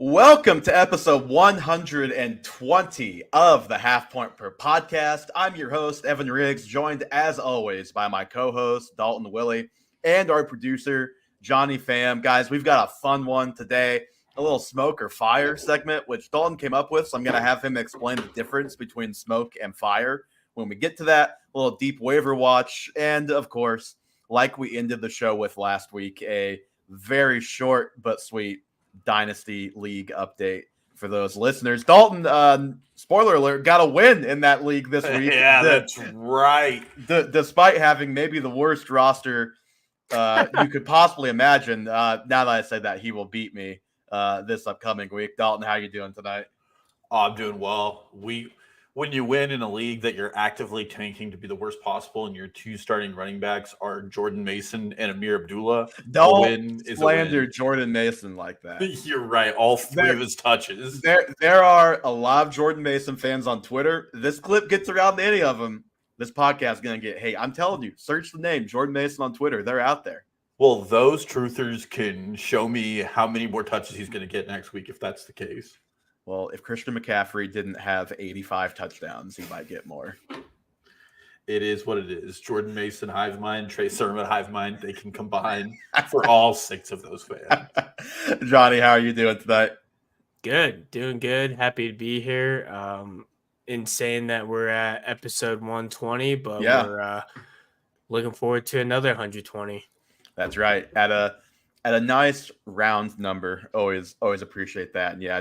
Welcome to episode 120 of the Half Point Per Podcast. I'm your host, Evan Riggs, joined as always by my co-host, Dalton Willie, and our producer, Johnny Pham. Guys, we've got a fun one today, a little smoke or fire segment, which Dalton came up with, so I'm going to have him explain the difference between smoke and fire. When we get to that, a little deep waiver watch, and of course, like we ended the show with last week, a very short but sweet Dynasty League update for those listeners. Dalton, spoiler alert, got a win in that league this week. Yeah, that's right. Despite having maybe the worst roster you could possibly imagine. Now that I said that, he will beat me this upcoming week. Dalton, how you doing tonight? Oh, I'm doing well. When you win in a league that you're actively tanking to be the worst possible, and your two starting running backs are Jordan Mason and Amir Abdullah, don't slander Jordan Mason like that. You're right. All three of his touches. There are a lot of Jordan Mason fans on Twitter. This clip gets around any of them. This podcast is going to get, hey, I'm telling you, search the name Jordan Mason on Twitter. They're out there. Well, those truthers can show me how many more touches he's going to get next week if that's the case. Well, if Christian McCaffrey didn't have 85 touchdowns, he might get more. It is what it is. Jordan Mason, hive mind, Trey Sermon, hive mind. They can combine for all six of those fans. Johnny, how are you doing tonight? Good. Doing good. Happy to be here. Insane that we're at episode 120, but we're looking forward to another 120. That's right. At a nice round number. Always appreciate that. And yeah,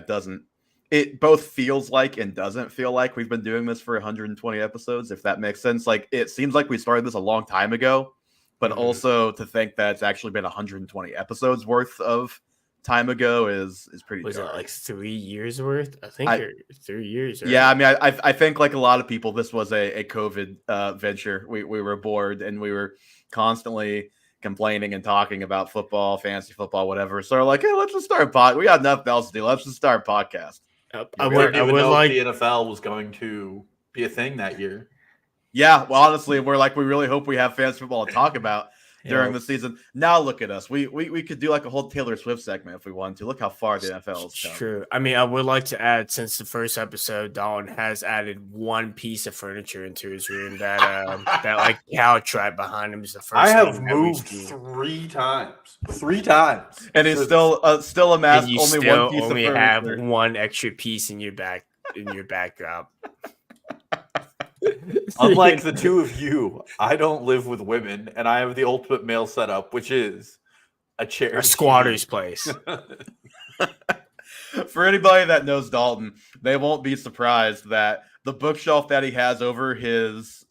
it both feels like and doesn't feel like we've been doing this for 120 episodes, if that makes sense. Like, it seems like we started this a long time ago, but also to think that it's actually been 120 episodes worth of time ago is pretty Was dark. it like 3 years worth? I think 3 years. Right? Yeah, I mean, I think like a lot of people, this was a COVID venture. We were bored and we were constantly complaining and talking about football, fantasy football, whatever. So we're like, hey, let's just start a pod. We got nothing else to do. Let's just start a podcast. I wouldn't even know if the NFL was going to be a thing that year. Yeah, well, honestly, we really hope we have fantasy football to talk about during the season. Now look at us. We could do like a whole Taylor Swift segment if we wanted to. Look how far the NFL has come. True. I mean, I would like to add, since the first episode, Dalton has added one piece of furniture into his room that that like couch right behind him is the first. I have moved 3 times. 3 times. And he's still amassed and you only still one piece only of have furniture. one extra piece in your backdrop. Unlike the two of you, I don't live with women, and I have the ultimate male setup, which is a chair. A squatter's place. For anybody that knows Dalton, they won't be surprised that the bookshelf that he has over his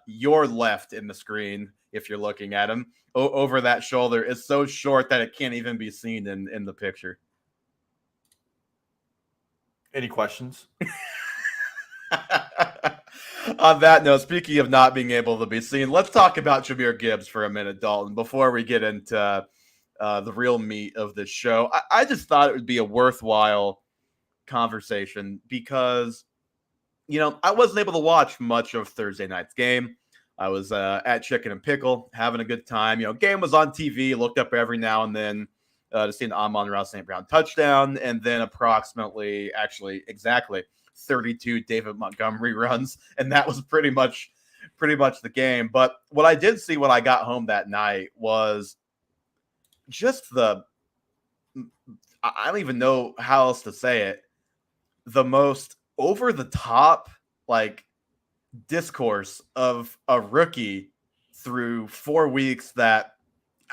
your left in the screen, if you're looking at him, over that shoulder, is so short that it can't even be seen in the picture. Any questions? On that note, speaking of not being able to be seen, let's talk about Jahmyr Gibbs for a minute, Dalton, before we get into the real meat of this show. I just thought it would be a worthwhile conversation because, I wasn't able to watch much of Thursday night's game. I was at Chicken and Pickle, having a good time. Game was on TV, looked up every now and then to see an Amon-Ra St. Brown touchdown, and then exactly 32 David Montgomery runs, and that was pretty much the game. But what I did see when I got home that night was just I don't even know how else to say it, the most over the top like discourse of a rookie through 4 weeks that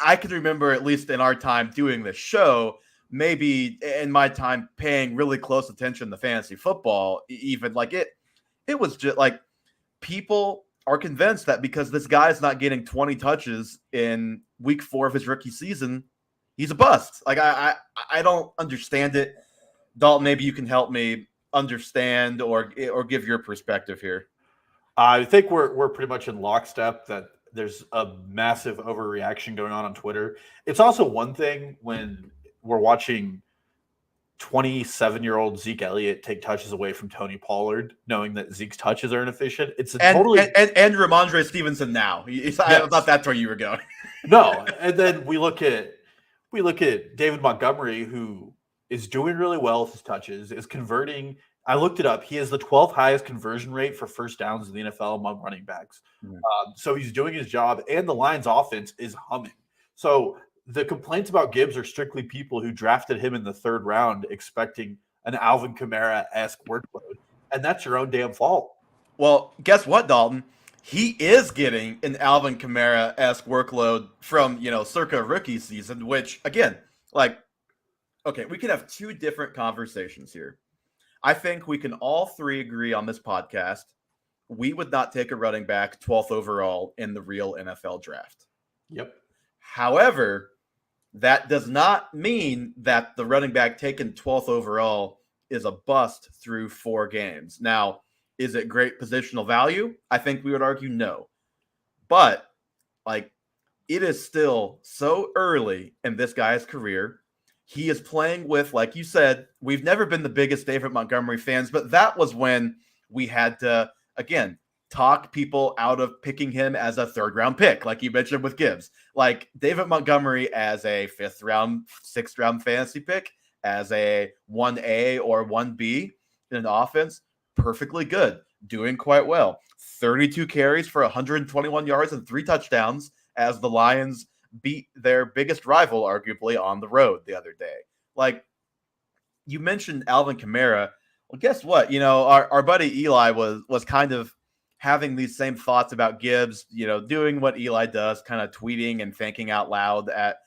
I can remember, at least in our time doing this show, maybe in my time paying really close attention to fantasy football, even like it was just like people are convinced that because this guy's not getting 20 touches in week 4 of his rookie season, he's a bust. Like I don't understand it. Dalton, maybe you can help me understand or give your perspective here. I think we're pretty much in lockstep that there's a massive overreaction going on Twitter. It's also one thing when we're watching 27-year-old Zeke Elliott take touches away from Tony Pollard, knowing that Zeke's touches are inefficient. It's and Ramondre Stevenson now. Yes. I thought that's where you were going. No, and then we look at David Montgomery, who is doing really well with his touches, is converting. I looked it up. He has the 12th highest conversion rate for first downs in the NFL among running backs. So he's doing his job, and the Lions' offense is humming. So the complaints about Gibbs are strictly people who drafted him in the 3rd round expecting an Alvin Kamara-esque workload, and that's your own damn fault. Well, guess what, Dalton? He is getting an Alvin Kamara-esque workload from, circa rookie season, which, again, okay, we can have 2 different conversations here. I think we can all 3 agree on this podcast. We would not take a running back 12th overall in the real NFL draft. Yep. However, that does not mean that the running back taken 12th overall is a bust through 4 games. Now, is it great positional value? I think we would argue no. But, it is still so early in this guy's career. He is playing with, like you said, we've never been the biggest David Montgomery fans, but that was when we had to, again, talk people out of picking him as a 3rd round pick, like you mentioned with Gibbs. David Montgomery as a 5th round, 6th round fantasy pick, as a 1A or 1B in an offense, perfectly good, doing quite well. 32 carries for 121 yards and 3 touchdowns as the Lions beat their biggest rival, arguably, on the road the other day. You mentioned Alvin Kamara. Well, guess what? Our buddy Eli was kind of having these same thoughts about Gibbs, doing what Eli does, kind of tweeting and thinking out loud at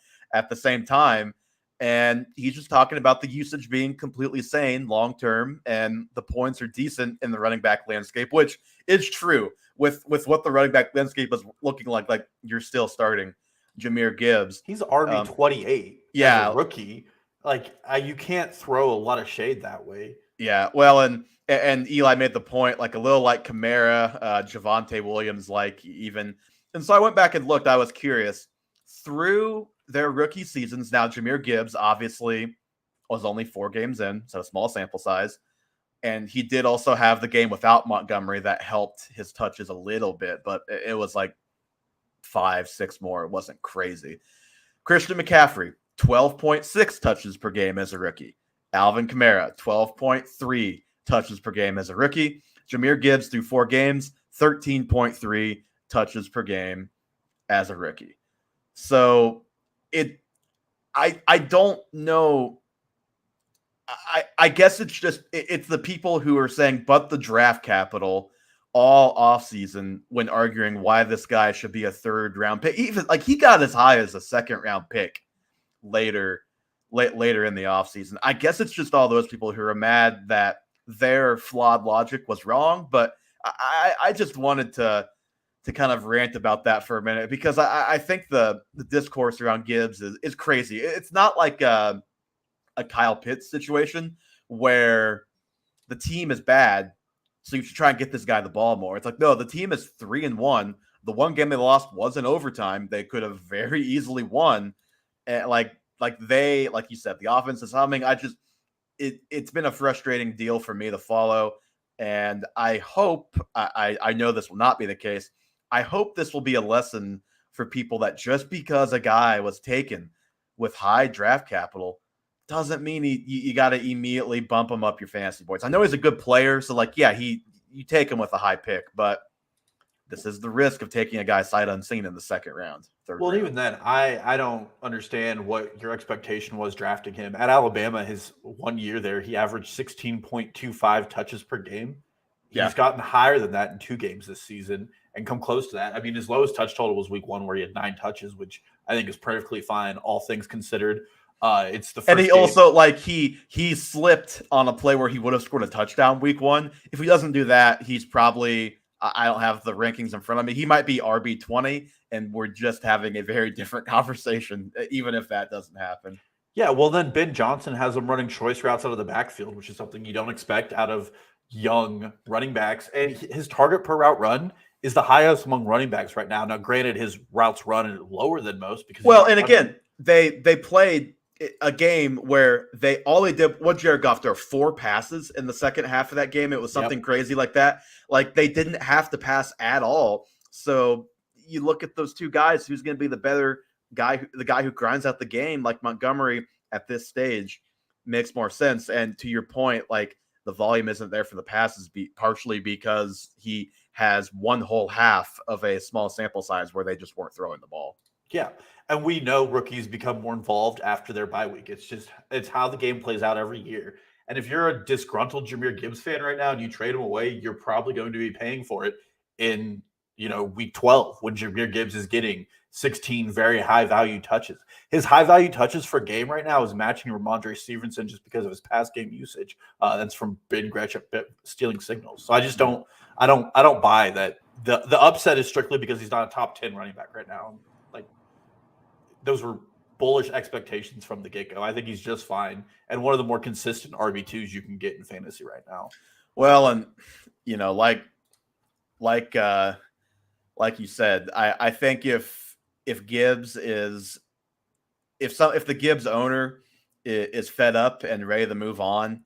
the same time. And he's just talking about the usage being completely sane long-term, and the points are decent in the running back landscape, which is true with what the running back landscape is looking like. You're still starting Jahmyr Gibbs. He's RB28 as a rookie. You can't throw a lot of shade that way. Yeah, well, and Eli made the point, a little like Kamara, Javonte Williams, even. And so I went back and looked. I was curious. Through their rookie seasons, now Jahmyr Gibbs obviously was only 4 games in, so a small sample size. And he did also have the game without Montgomery that helped his touches a little bit, but it was 5, 6 more. It wasn't crazy. Christian McCaffrey, 12.6 touches per game as a rookie. Alvin Kamara, 12.3 touches per game as a rookie. Jahmyr Gibbs through 4 games, 13.3 touches per game as a rookie. So I don't know. I guess it's the people who are saying, but the draft capital all offseason when arguing why this guy should be a 3rd round pick. Even he got as high as a 2nd round pick later in the offseason. I guess it's just all those people who are mad that their flawed logic was wrong. But I just wanted to kind of rant about that for a minute, because I think the discourse around Gibbs is crazy. It's not like a Kyle Pitts situation where the team is bad, so you should try and get this guy the ball more. It's no, the team is 3-1. The one game they lost was in overtime. They could have very easily won. And like you said, the offense is humming. It's been a frustrating deal for me to follow. And I hope, I know this will not be the case. I hope this will be a lesson for people that just because a guy was taken with high draft capital doesn't mean you got to immediately bump him up your fantasy boards. I know he's a good player, so you take him with a high pick, but this is the risk of taking a guy sight unseen in the 2nd round. Well, even then, I don't understand what your expectation was drafting him. At Alabama, his 1 year there, he averaged 16.25 touches per game. He's gotten higher than that in 2 games this season and come close to that. I mean, his lowest touch total was week 1 where he had 9 touches, which I think is perfectly fine, all things considered. It's the first and he game. Also he slipped on a play where he would have scored a touchdown week 1. If he doesn't do that, he's probably, I don't have the rankings in front of me, he might be RB20, and we're just having a very different conversation, even if that doesn't happen. Yeah, well, then Ben Johnson has him running choice routes out of the backfield, which is something you don't expect out of young running backs. And his target per route run is the highest among running backs right now. Now, granted, his routes run are lower than most because they played a game where all they did, what Jared Goff, there were 4 passes in the second half of that game. It was something crazy like that. They didn't have to pass at all. So you look at those 2 guys, who's going to be the better guy, the guy who grinds out the game, like Montgomery at this stage. makes more sense. And to your point, like the volume isn't there for the passes, partially because he has one whole half of a small sample size where they just weren't throwing the ball. Yeah. And we know rookies become more involved after their bye week. It's how the game plays out every year. And if you're a disgruntled Jahmyr Gibbs fan right now and you trade him away, you're probably going to be paying for it in, week 12 when Jahmyr Gibbs is getting 16 very high value touches. His high value touches for game right now is matching Ramondre Stevenson just because of his past game usage. That's from Ben Gretchen stealing signals. So I just don't buy that. The upset is strictly because he's not a top 10 running back right now. Like, those were bullish expectations from the get-go. I think he's just fine and one of the more consistent RB2s you can get in fantasy right now. Well, and like you said, I think if Gibbs is if the Gibbs owner is fed up and ready to move on,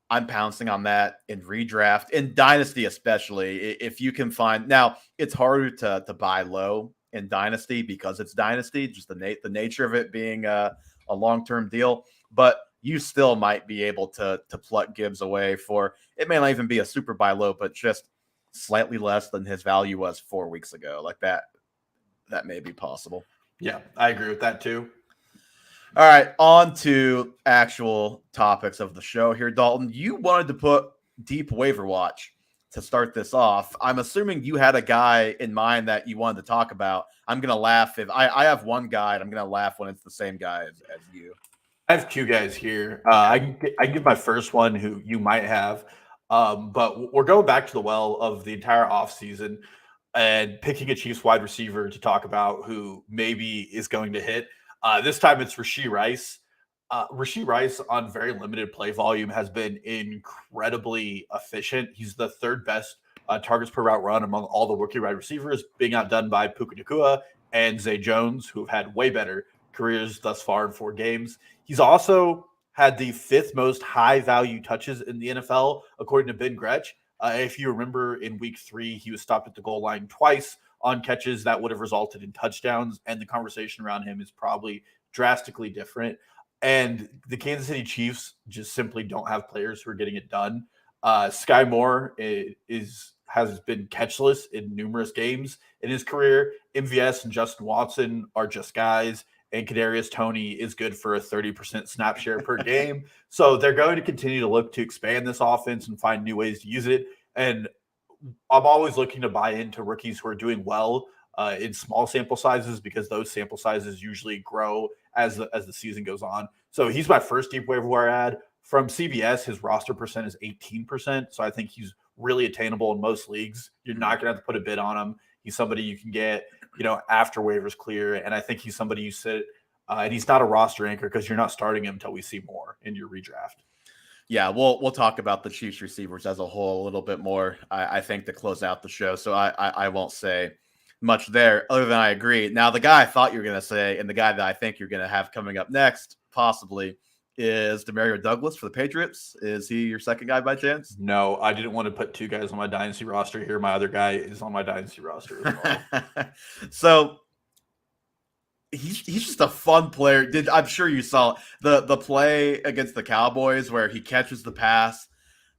I'm pouncing on that in redraft, in Dynasty especially. If you can find, now it's harder to buy low in Dynasty because it's Dynasty, just the nature of it being a long-term deal, but you still might be able to pluck Gibbs away for, it may not even be a super buy low, but just slightly less than his value was 4 weeks ago. Like that may be possible. Yeah, I agree with that too. All right, on to actual topics of the show here, Dalton. You wanted to put deep waiver watch to start this off. I'm assuming you had a guy in mind that you wanted to talk about. I'm going to laugh if I have one guy, and I'm going to laugh when it's the same guy as you. I have two guys here. I can give my first one who you might have, but we're going back to the well of the entire offseason and picking a Chiefs wide receiver to talk about who maybe is going to hit. This time it's Rashee Rice. Rashee Rice on very limited play volume has been incredibly efficient. He's the third best targets per route run among all the rookie wide receivers, being outdone by Puka Nacua and Zay Jones, who have had way better careers thus far in 4 games. He's also had the 5th most high value touches in the NFL, according to Ben Gretch. If you remember, in week 3, he was stopped at the goal line twice on catches that would have resulted in touchdowns, and the conversation around him is probably drastically different. And the Kansas City Chiefs just simply don't have players who are getting it done. Sky Moore has been catchless in numerous games in his career. MVS and Justin Watson are just guys, and Kadarius Toney is good for a 30% snap share per game. So they're going to continue to look to expand this offense and find new ways to use it. And I'm always looking to buy into rookies who are doing well in small sample sizes, because those sample sizes usually grow as the season goes on. So he's my first deep waiver wire ad. From CBS, his roster percent is 18%. So I think he's really attainable in most leagues. You're not going to have to put a bid on him. He's somebody you can get, after waivers clear. And I think he's somebody you sit, and he's not a roster anchor because you're not starting him until we see more in your redraft. Yeah, we'll talk about the Chiefs receivers as a whole a little bit more, I think, to close out the show. So I won't say much there other than I agree. Now, the guy I thought you were going to say, and the guy that I think you're going to have coming up next, possibly, is Demario Douglas for the Patriots. Is he your second guy by chance? No, I didn't want to put 2 guys on my dynasty roster here. My other guy is on my dynasty roster as well. So he's just a fun player. I'm sure you saw the play against the Cowboys where he catches the pass.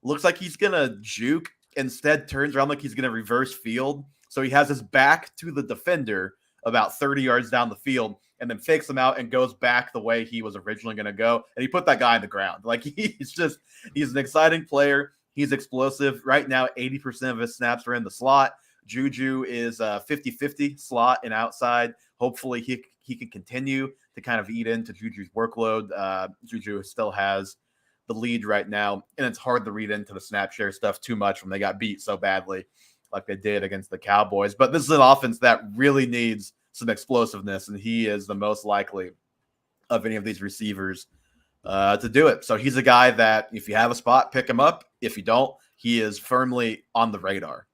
Looks like he's going to juke. Instead, turns around like he's going to reverse field. So he has his back to the defender about 30 yards down the field, and then fakes him out and goes back the way he was originally going to go. And he put that guy on the ground. Like, he's an exciting player. He's explosive. Right now, 80% of his snaps are in the slot. Juju is 50-50 slot and outside. Hopefully he can continue to kind of eat into Juju's workload. Juju still has the lead right now, and it's hard to read into the snap share stuff too much when they got beat so badly like they did against the Cowboys. But this is an offense that really needs some explosiveness, and he is the most likely of any of these receivers to do it. So he's a guy that if you have a spot, pick him up. If you don't, he is firmly on the radar.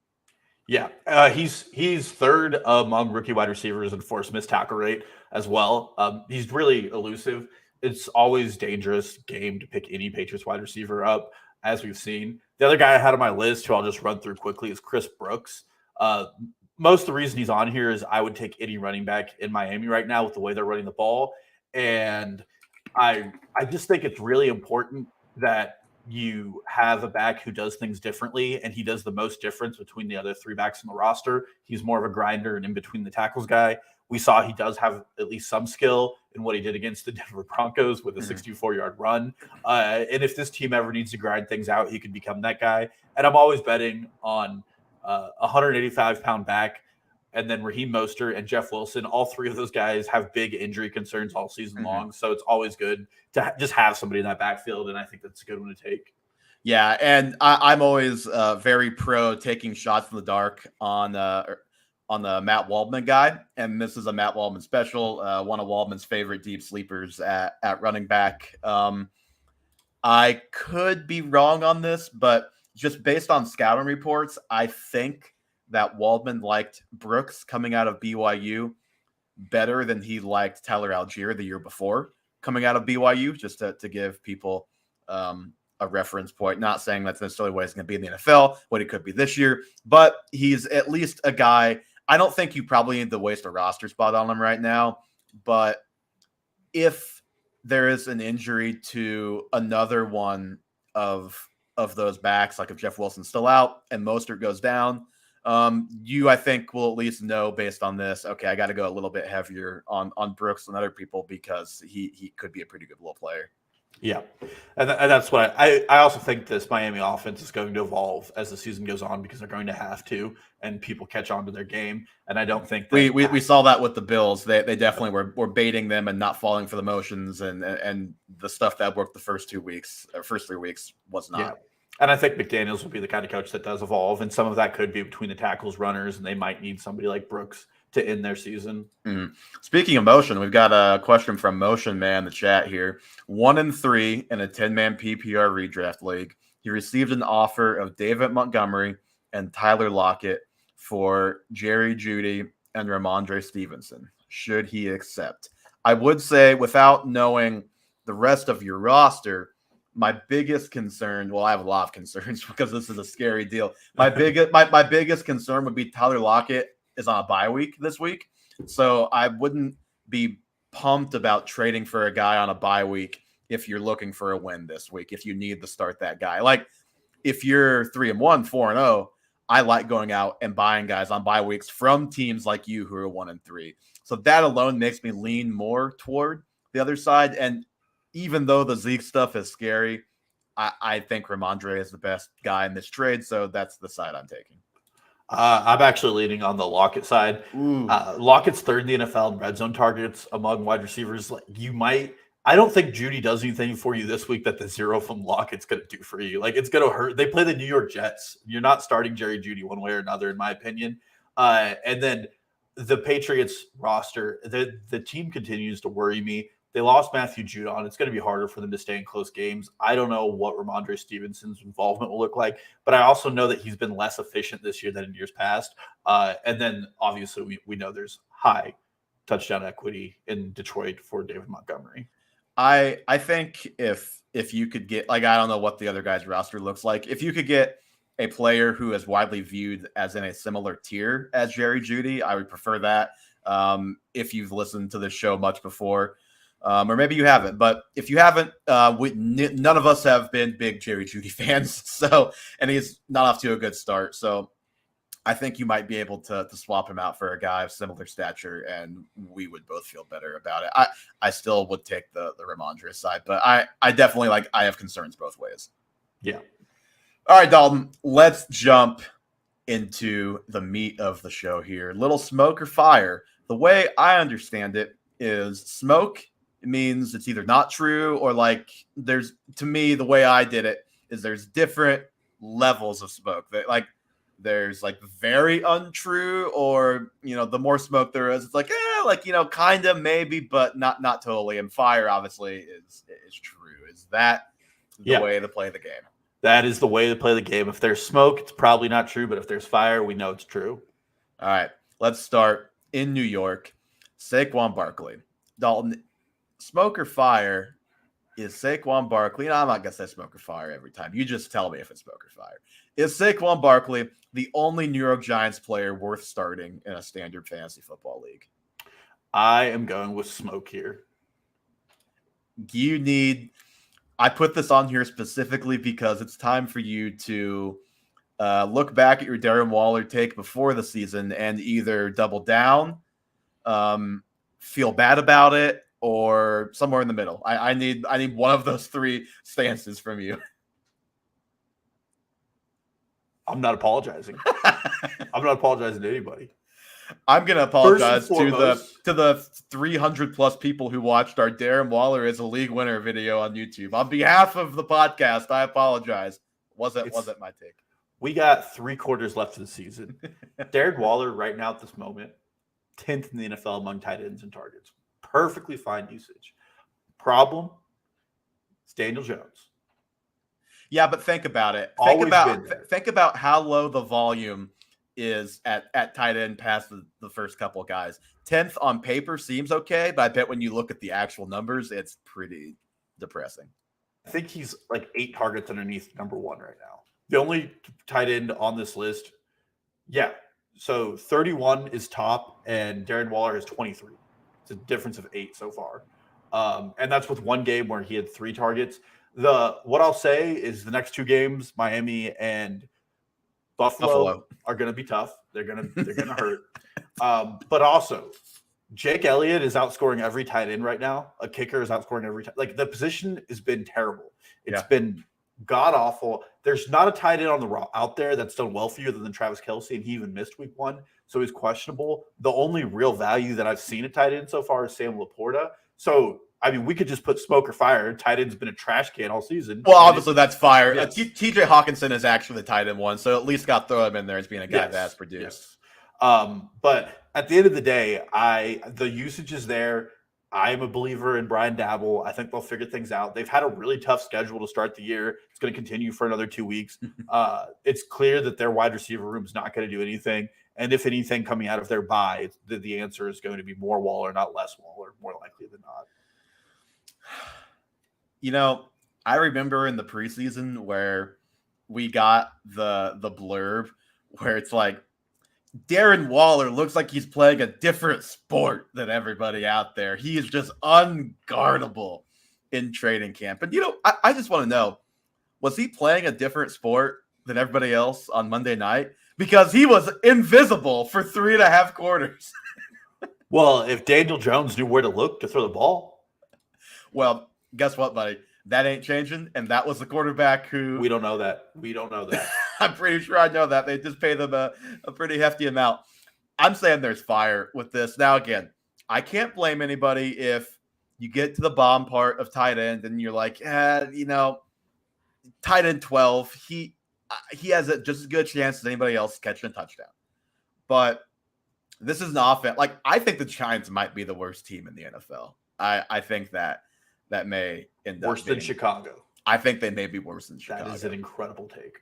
Yeah, he's third among rookie wide receivers in forced missed tackle rate as well. He's really elusive. It's always dangerous game to pick any Patriots wide receiver up, as we've seen. The other guy I had on my list, who I'll just run through quickly, is Chris Brooks. Most of the reason he's on here is I would take any running back in Miami right now with the way they're running the ball. And I just think it's really important that you have a back who does things differently, and he does the most difference between the other three backs on the roster. He's more of a grinder and in between the tackles guy. We saw he does have at least some skill in what he did against the Denver Broncos with a 64-yard run. And if this team ever needs to grind things out, he could become that guy. And I'm always betting on a 185-pound back, and then Raheem Mostert and Jeff Wilson. All three of those guys have big injury concerns all season long. So it's always good to just have somebody in that backfield, and I think that's a good one to take. Yeah, and I'm always very pro taking shots in the dark on the Matt Waldman guy, and this is a Matt Waldman special, one of Waldman's favorite deep sleepers at running back. I could be wrong on this, but just based on scouting reports, I think that Waldman liked Brooks coming out of BYU better than he liked Tyler Algier the year before coming out of BYU, just to give people a reference point. Not saying that's necessarily what he's going to be in the NFL, what he could be this year, but he's at least a guy. I don't think you probably need to waste a roster spot on him right now, but if there is an injury to another one of those backs, like if Jeff Wilson's still out and Mostert goes down, I think will at least know based on this, okay, I got to go a little bit heavier on Brooks and other people because he could be a pretty good little player. Yeah, and that's what I also think this Miami offense is going to evolve as the season goes on because they're going to have to, and people catch on to their game. And I don't think that we saw that with the Bills. They definitely were baiting them and not falling for the motions, and the stuff that worked the first 3 weeks was not. Yeah. And I think McDaniels will be the kind of coach that does evolve, and some of that could be between the tackles, runners, and they might need somebody like Brooks to end their season. Mm-hmm. Speaking of motion, we've got a question from Motion Man in the chat here. 1-3 in a 10-man PPR redraft league. He received an offer of David Montgomery and Tyler Lockett for Jerry Jeudy and Ramondre Stevenson. Should he accept? I would say, without knowing the rest of your roster, my biggest concern, well, I have a lot of concerns because this is a scary deal. My biggest concern would be Tyler Lockett is on a bye week this week. So I wouldn't be pumped about trading for a guy on a bye week if you're looking for a win this week, if you need to start that guy. Like if you're 3-1, 4-0, I like going out and buying guys on bye weeks from teams like you who are 1-3. So that alone makes me lean more toward the other side. And even though the Zeke stuff is scary, I think Ramondre is the best guy in this trade. So that's the side I'm taking. I'm actually leaning on the Lockett side. Lockett's third in the NFL in red zone targets among wide receivers. I don't think Jeudy does anything for you this week that the zero from Lockett's going to do for you. Like, it's going to hurt. They play the New York Jets. You're not starting Jerry Jeudy one way or another, in my opinion. And then the Patriots roster, the team continues to worry me. They lost Matthew Judon. It's going to be harder for them to stay in close games. I don't know what Ramondre Stevenson's involvement will look like, but I also know that he's been less efficient this year than in years past. And then obviously we know there's high touchdown equity in Detroit for David Montgomery. I think if you could get, like, I don't know what the other guy's roster looks like. If you could get a player who is widely viewed as in a similar tier as Jerry Jeudy, I would prefer that. If you've listened to this show much before, or maybe you haven't, but if you haven't, none of us have been big Jerry Jeudy fans. So, and he's not off to a good start. So I think you might be able to swap him out for a guy of similar stature, and we would both feel better about it. I still would take the Ramondre side, but I definitely I have concerns both ways. Yeah. All right, Dalton, let's jump into the meat of the show here. Little smoke or fire. The way I understand it is smoke means it's either not true or there's, to me, the way I did it is there's different levels of smoke. There's very untrue, or the more smoke there is, it's kind of maybe, but not totally. And fire obviously is true. Is that the way to play the game? That is the way to play the game. If there's smoke, it's probably not true, but if there's fire, we know it's true. All right, let's start in New York. Saquon Barkley. Dalton, smoke or fire? Is Saquon Barkley, I'm not going to say smoke or fire every time. You just tell me if it's smoke or fire. Is Saquon Barkley the only New York Giants player worth starting in a standard fantasy football league? I am going with smoke here. I put this on here specifically because it's time for you to look back at your Darren Waller take before the season and either double down, feel bad about it, or somewhere in the middle. I need one of those three stances from you. I'm not apologizing. I'm not apologizing to anybody. I'm gonna apologize to the 300 plus people who watched our Darren Waller as a league winner video on YouTube. On behalf of the podcast, I apologize. Wasn't my take. We got 3 quarters left of the season. Darren Waller right now at this moment, 10th in the NFL among tight ends and targets. Perfectly fine usage. Problem, it's Daniel Jones. Yeah, but think about it. Think about how low the volume is at tight end past the first couple guys. 10th on paper seems okay, but I bet when you look at the actual numbers, it's pretty depressing. I think he's like 8 targets underneath number 1 right now. The only tight end on this list, yeah. So 31 is top, and Darren Waller has 23. It's a difference of 8 so far. And that's with 1 game where he had 3 targets. What I'll say is the next 2 games, Miami and Buffalo are going to be tough. They're going to hurt. But also, Jake Elliott is outscoring every tight end right now. A kicker is outscoring every time. Like, the position has been terrible. It's been god awful. There's not a tight end out there that's done well for you other than Travis Kelce, and he even missed week 1, so he's questionable. The only real value that I've seen at tight end so far is Sam Laporta. So, I mean, we could just put smoke or fire. Tight end's been a trash can all season. Well, obviously that's fire. Yes. TJ Hawkinson is actually the tight end one, so at least got to throw him in there as being a guy that has produced. Yes. But at the end of the day, the usage is there. I'm a believer in Brian Dabble. I think they'll figure things out. They've had a really tough schedule to start the year. It's going to continue for another 2 weeks. It's clear that their wide receiver room is not going to do anything. And if anything coming out of their bye, the answer is going to be more Waller, not less Waller, more likely than not. You know, I remember in the preseason where we got the blurb where it's like, Darren Waller looks like he's playing a different sport than everybody out there. He is just unguardable in training camp. And, you know, I just want to know, was he playing a different sport than everybody else on Monday night? Because he was invisible for 3.5 quarters. Well, if Daniel Jones knew where to look to throw the ball. Well, guess what, buddy? That ain't changing. And that was the quarterback who... We don't know that. I'm pretty sure I know that. They just pay them a pretty hefty amount. I'm saying there's fire with this. Now, again, I can't blame anybody if you get to the bomb part of tight end and you're like, you know, tight end 12, he has just as good a chance as anybody else catching a touchdown. But this is an offense. Like, I think the Giants might be the worst team in the NFL. I think that may end up worse than Chicago. I think they may be worse than Chicago. That is an incredible take.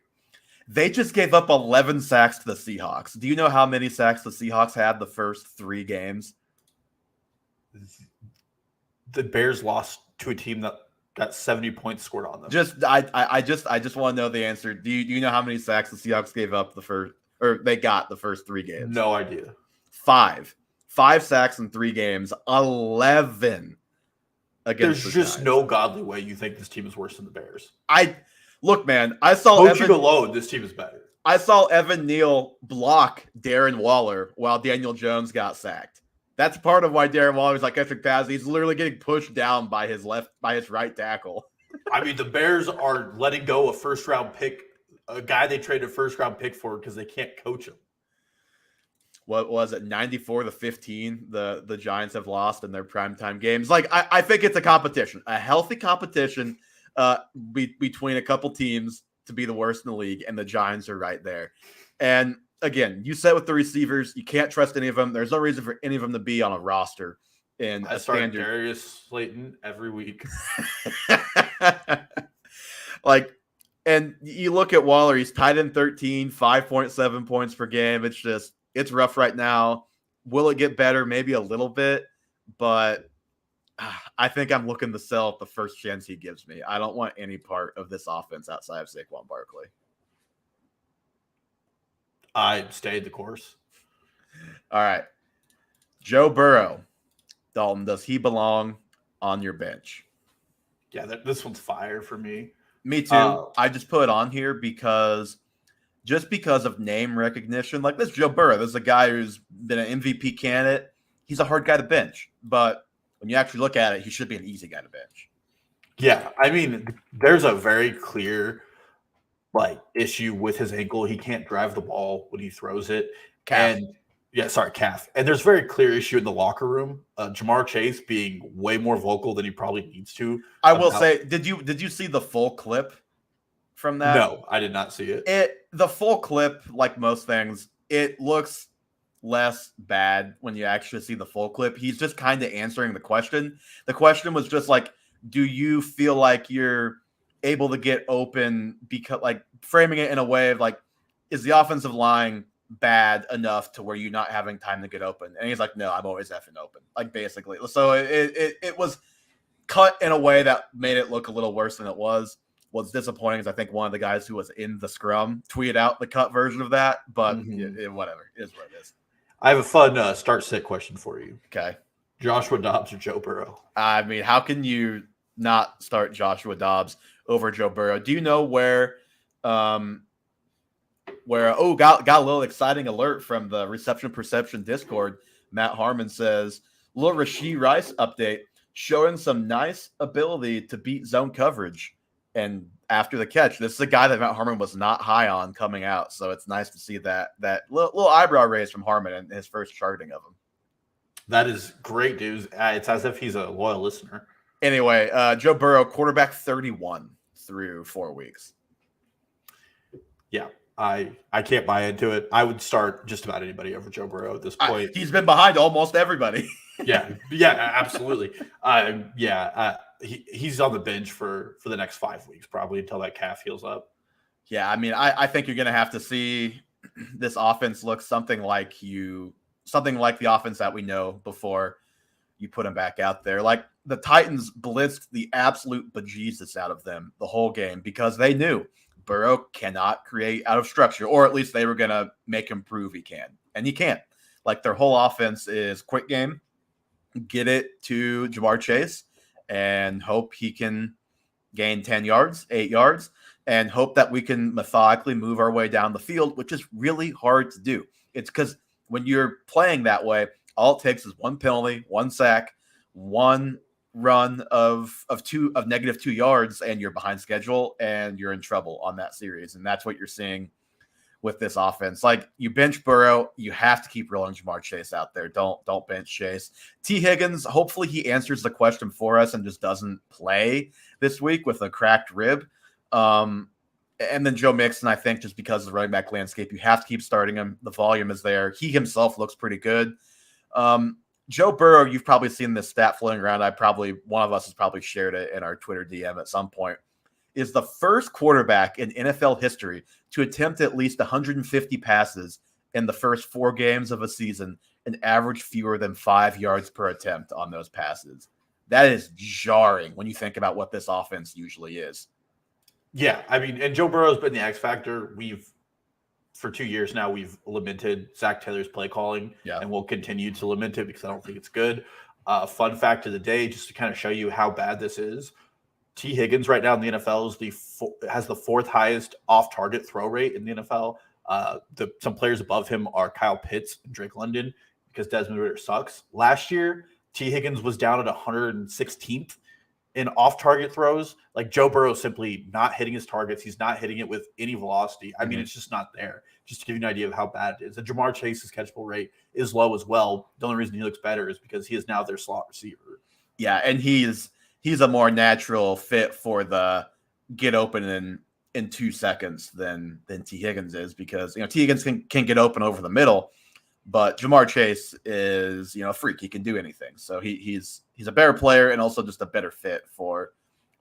They just gave up 11 sacks to the Seahawks. Do you know how many sacks the Seahawks had the first 3 games? The Bears lost to a team that got 70 points scored on them. I just want to know the answer. Do you know how many sacks the Seahawks gave up they got the first 3 games? No idea. 5 sacks in 3 games. 11 against. There's just no godly way you think this team is worse than the Bears. Look, man, I saw Coaching alone, this team is better. I saw Evan Neal block Darren Waller while Daniel Jones got sacked. That's part of why Darren Waller is like extra pass. He's literally getting pushed down by his right tackle. I mean, the Bears are letting go a first-round pick, a guy they traded a first-round pick for because they can't coach him. What was it, 94-15? The Giants have lost in their primetime games. Like, I think it's a competition, a healthy competition between a couple teams to be the worst in the league, and the Giants are right there. And again, you said with the receivers, you can't trust any of them. There's no reason for any of them to be on a roster. And I start Darius Slayton every week. And you look at Waller, he's tied in 13, 5.7 points per game. It's rough right now. Will it get better? Maybe a little bit, but I think I'm looking to sell at the first chance he gives me. I don't want any part of this offense outside of Saquon Barkley. I stayed the course. All right. Joe Burrow. Dalton, does he belong on your bench? Yeah, this one's fire for me. Me too. I just put it on here because of name recognition. Like this Joe Burrow, this is a guy who's been an MVP candidate. He's a hard guy to bench, but when you actually look at it, he should be an easy guy to bench. Yeah, I mean, there's a very clear issue with his ankle. He can't drive the ball when he throws it. Calf. Calf. And there's a very clear issue in the locker room. Jamar Chase being way more vocal than he probably needs to. I will say, did you see the full clip from that? No, I did not see it. The full clip, like most things, it looks less bad when you actually see the full clip. He's just kind of answering the question. The question was just like, do you feel like you're able to get open, because like framing it in a way of like, is the offensive line bad enough to where you're not having time to get open? And he's like, no, I'm always effing open. Like basically. So it was cut in a way that made it look a little worse than it was. What's disappointing is I think one of the guys who was in the scrum tweeted out the cut version of that, but whatever. It is what it is. I have a fun start-sit question for you. Okay. Joshua Dobbs or Joe Burrow? I mean, how can you not start Joshua Dobbs over Joe Burrow? Do you know where got a little exciting alert from the Reception Perception Discord. Matt Harmon says, little Rashee Rice update showing some nice ability to beat zone coverage. And after the catch, this is a guy that Matt Harmon was not high on coming out. So it's nice to see that little eyebrow raise from Harmon in his first charting of him. That is great news. It's as if he's a loyal listener. Anyway, Joe Burrow, quarterback 31 through 4 weeks. Yeah, I can't buy into it. I would start just about anybody over Joe Burrow at this point. He's been behind almost everybody. yeah, absolutely. He's on the bench for the next 5 weeks, probably until that calf heals up. Yeah, I mean, I think you're going to have to see this offense look something like the offense that we know before you put him back out there. Like the Titans blitzed the absolute bejesus out of them the whole game because they knew Burrow cannot create out of structure, or at least they were going to make him prove he can. And he can't. Like their whole offense is quick game, get it to Jamar Chase, and hope he can gain 10 yards, 8 yards, and hope that we can methodically move our way down the field, which is really hard to do. It's because when you're playing that way, all it takes is one penalty, one sack, one run of negative 2 yards, and you're behind schedule and you're in trouble on that series. And that's what you're seeing with this offense. Like you bench Burrow, you have to keep rolling Jamar Chase out there. Don't bench Chase. T. Higgins, hopefully he answers the question for us and just doesn't play this week with a cracked rib. And then Joe Mixon, I think just because of the running back landscape, you have to keep starting him. The volume is there. He himself looks pretty good. Joe Burrow, you've probably seen this stat floating around. One of us has probably shared it in our Twitter DM at some point, is the first quarterback in NFL history to attempt at least 150 passes in the first 4 games of a season and average fewer than 5 yards per attempt on those passes. That is jarring when you think about what this offense usually is. Yeah, I mean, and Joe Burrow's been the X factor. For 2 years now, we've lamented Zach Taylor's play calling, and we'll continue to lament it because I don't think it's good. Fun fact of the day, just to kind of show you how bad this is, T. Higgins right now in the NFL has the 4th highest off-target throw rate in the NFL. Some players above him are Kyle Pitts and Drake London because Desmond Ridder sucks. Last year, T. Higgins was down at 116th in off-target throws. Like Joe Burrow simply not hitting his targets. He's not hitting it with any velocity. I mean, it's just not there. Just to give you an idea of how bad it is. And Jamar Chase's catchable rate is low as well. The only reason he looks better is because he is now their slot receiver. Yeah, and he's a more natural fit for the get open in 2 seconds than T. Higgins is, because T. Higgins can get open over the middle, but Jamar Chase is a freak. He can do anything. So he's a better player and also just a better fit for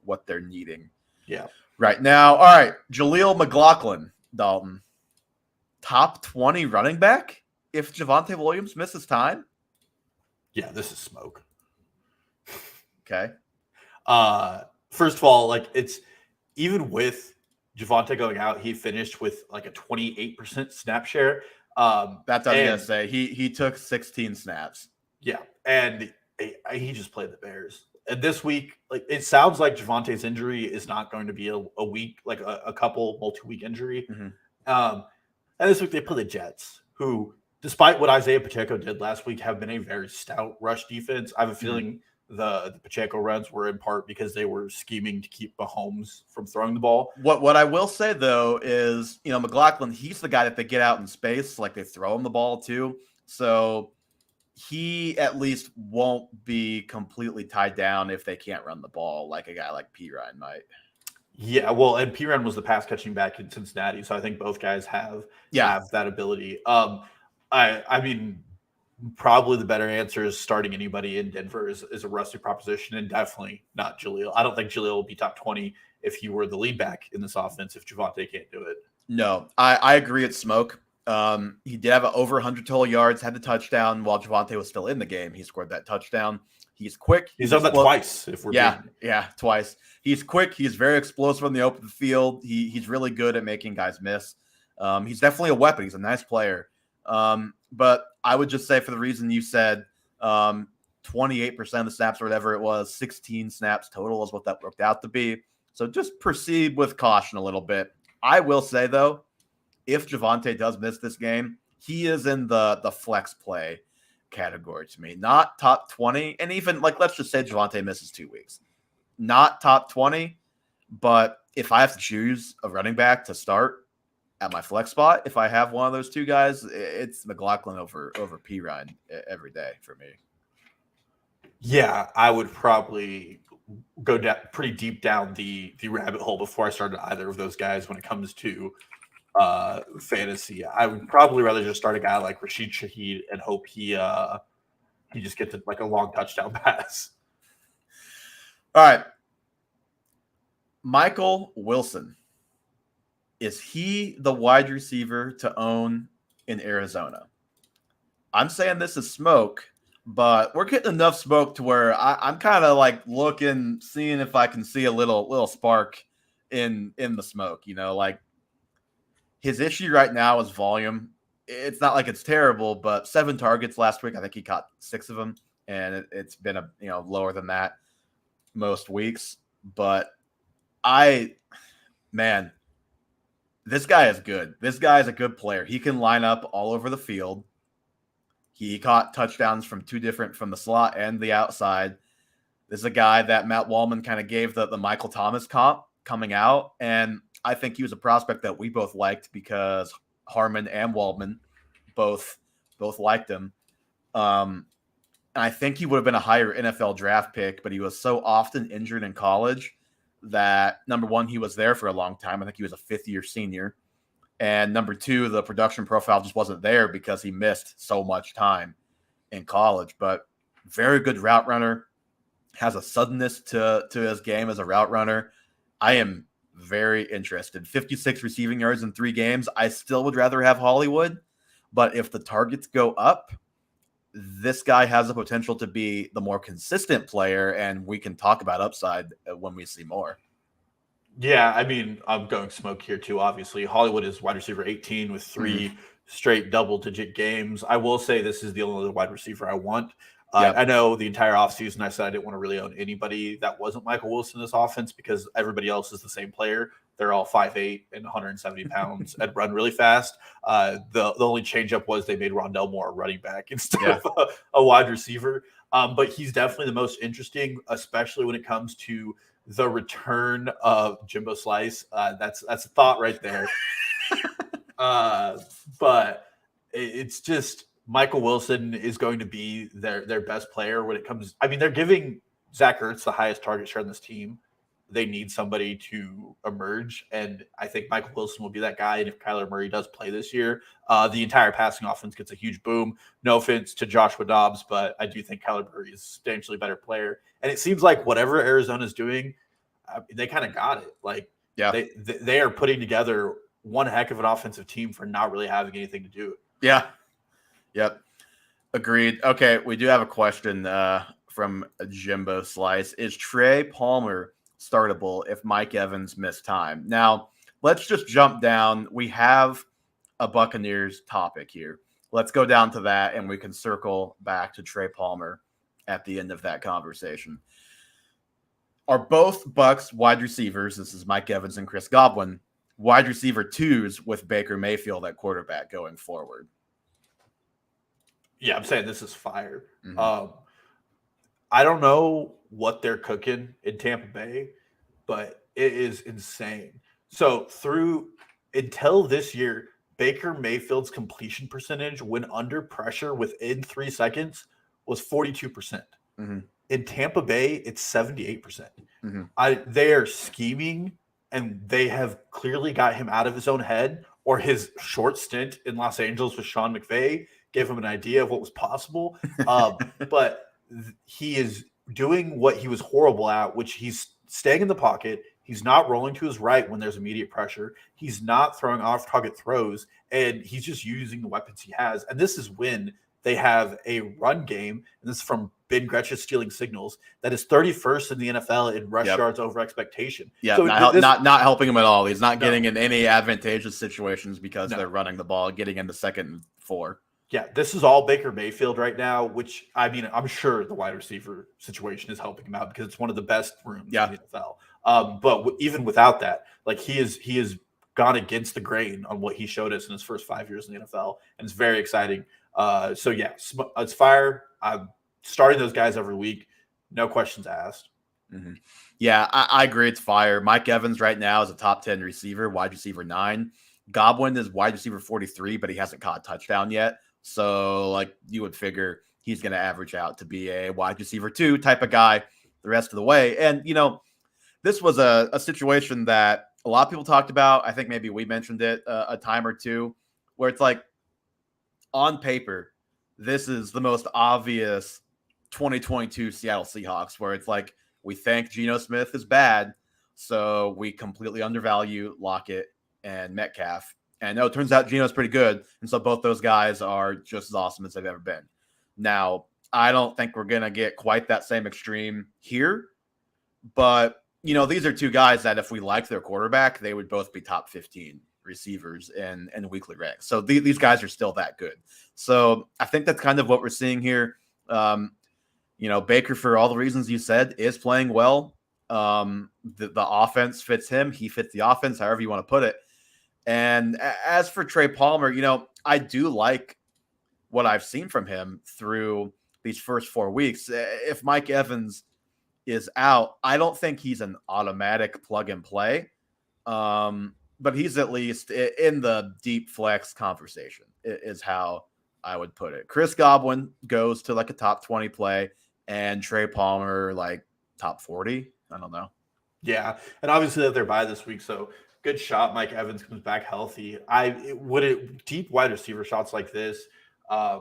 what they're needing. Yeah. Right now. All right, Jaleel McLaughlin, Dalton, top 20 running back if Javonte Williams misses time. Yeah, this is smoke. Okay. First of all, it's even with Javonte going out, he finished with a 28% snap share. That's what I was gonna say. He took 16 snaps. Yeah, and he just played the Bears. this week, like it sounds like Javante's injury is not going to be a week, like a couple multi-week injury. And this week they play the Jets, who, despite what Isaiah Pacheco did last week, have been a very stout rush defense. I have a feeling the Pacheco runs were in part because they were scheming to keep Mahomes from throwing the ball. What I will say though is, McLaughlin, he's the guy that they get out in space, like they throw him the ball too. So he at least won't be completely tied down if they can't run the ball like a guy like P. Ryan might. Yeah, well, and P. Ryan was the pass catching back in Cincinnati, so I think both guys have that ability. I mean, probably the better answer is starting anybody in Denver is a rusty proposition, and definitely not Jaleel. I don't think Jaleel will be top 20 if he were the lead back in this offense if Javonte can't do it. No, I agree. It's smoke. He did have over 100 total yards, had the touchdown while Javonte was still in the game. He scored that touchdown. He's quick. He's done that twice. If we're twice. He's quick. He's very explosive on the open field. He's really good at making guys miss. He's definitely a weapon. He's a nice player. But I would just say, for the reason you said, 28% of the snaps or whatever it was, 16 snaps total is what that worked out to be. So just proceed with caution a little bit. I will say though, if Javonte does miss this game, he is in the flex play category to me. Not top 20, and even let's just say Javonte misses 2 weeks. Not top 20, but if I have to choose a running back to start at my flex spot, if I have one of those two guys, it's McLaughlin over P. Ryan every day for me. Yeah, I would probably go down pretty deep down the rabbit hole before I started either of those guys when it comes to fantasy. I would probably rather just start a guy like Rashid Shaheed and hope he just gets a long touchdown pass. All right. Michael Wilson. Is he the wide receiver to own in Arizona? I'm saying this is smoke, but we're getting enough smoke to where I'm kind of looking, seeing if I can see a little spark in the smoke. His issue right now is volume. It's not like it's terrible, but 7 targets last week. I think he caught 6 of them, and it's been lower than that most weeks. But this guy is good. This guy is a good player. He can line up all over the field. He caught touchdowns from from the slot and the outside. This is a guy that Matt Wallman kind of gave the Michael Thomas comp coming out, and I think he was a prospect that we both liked because Harmon and Waldman both liked him. And I think he would have been a higher NFL draft pick, but he was so often injured in college that, number one, he was there for a long time. I think he was a 5th-year senior. And number 2, the production profile just wasn't there because he missed so much time in college. But very good route runner, has a suddenness to his game as a route runner. I am very interested. 56 receiving yards in 3 games. I still would rather have Hollywood, but if the targets go up, this guy has the potential to be the more consistent player, and we can talk about upside when we see more. Yeah, I mean, I'm going smoke here too, obviously. Hollywood is wide receiver 18 with 3 straight double-digit games. I will say this is the only other wide receiver I want. I know the entire offseason I said I didn't want to really own anybody that wasn't Michael Wilson in this offense because everybody else is the same player. They're all 5'8" and 170 pounds and run really fast. The only change-up was they made Rondell Moore a running back instead of a wide receiver. But he's definitely the most interesting, especially when it comes to the return of Jimbo Slice. That's a thought right there. But it's just Michael Wilson is going to be their best player when it comes. I mean, they're giving Zach Ertz the highest target share on this team. They need somebody to emerge, and I think Michael Wilson will be that guy. And if Kyler Murray does play this year, the entire passing offense gets a huge boom. No offense to Joshua Dobbs, but I do think Kyler Murray is a substantially better player. And it seems like whatever Arizona's doing, they kind of got it. They are putting together one heck of an offensive team for not really having anything to do. Yeah. Yep. Agreed. Okay, we do have a question from Jimbo Slice. Is Trey Palmer startable if Mike Evans missed time? Now, let's just jump down. We have a Buccaneers topic here. Let's go down to that, and we can circle back to Trey Palmer at the end of that conversation. are both Bucks wide receivers. This is Mike Evans and Chris Godwin, wide receiver 2s with Baker Mayfield at quarterback going forward. Yeah, I'm saying this is fire. Mm-hmm. I don't know what they're cooking in Tampa Bay, but it is insane. So until this year, Baker Mayfield's completion percentage when under pressure within 3 seconds was 42%. Mm-hmm. In Tampa Bay, it's 78%. Mm-hmm. They are scheming, and they have clearly got him out of his own head, or his short stint in Los Angeles with Sean McVay gave him an idea of what was possible. But he is doing what he was horrible at, which he's staying in the pocket. He's not rolling to his right when there's immediate pressure. He's not throwing off-target throws, and he's just using the weapons he has. And this is when they have a run game, and this is from Ben Gretchen stealing signals, that is 31st in the NFL in rush yards over expectation. Yeah, so not helping him at all. He's not getting in any advantageous situations because they're running the ball, getting in the 2nd and 4. Yeah, this is all Baker Mayfield right now, which, I mean, I'm sure the wide receiver situation is helping him out because it's one of the best rooms in the NFL. But even without that, like he is gone against the grain on what he showed us in his first 5 years in the NFL, and it's very exciting. So yeah, it's fire. I'm starting those guys every week, no questions asked. Mm-hmm. Yeah, I agree. It's fire. Mike Evans right now is a top 10 receiver, wide receiver 9. Godwin is wide receiver 43, but he hasn't caught a touchdown yet. So, like, you would figure he's going to average out to be a wide receiver 2 type of guy the rest of the way. And, you know, this was a situation that a lot of people talked about. I think maybe we mentioned it a time or two, where it's like, on paper, this is the most obvious 2022 Seattle Seahawks, where it's like, we think Geno Smith is bad, so we completely undervalue Lockett and Metcalf. And no, it turns out Geno's pretty good. And so both those guys are just as awesome as they've ever been. Now, I don't think we're going to get quite that same extreme here. But, you know, these are two guys that if we liked their quarterback, they would both be top 15 receivers in weekly ranks. So these guys are still that good. So I think that's kind of what we're seeing here. You know, Baker, for all the reasons you said, is playing well. The offense fits him. He fits the offense, however you want to put it. And as for Trey Palmer, you know, I do like what I've seen from him through these first 4 weeks. If Mike Evans is out, I don't think he's an automatic plug and play. But he's at least in the deep flex conversation is how I would put it. Chris Godwin goes to like a top 20 play, and Trey Palmer like top 40. I don't know. Yeah. And obviously they're bye this week. So good shot. Mike Evans comes back healthy. Deep wide receiver shots like this. I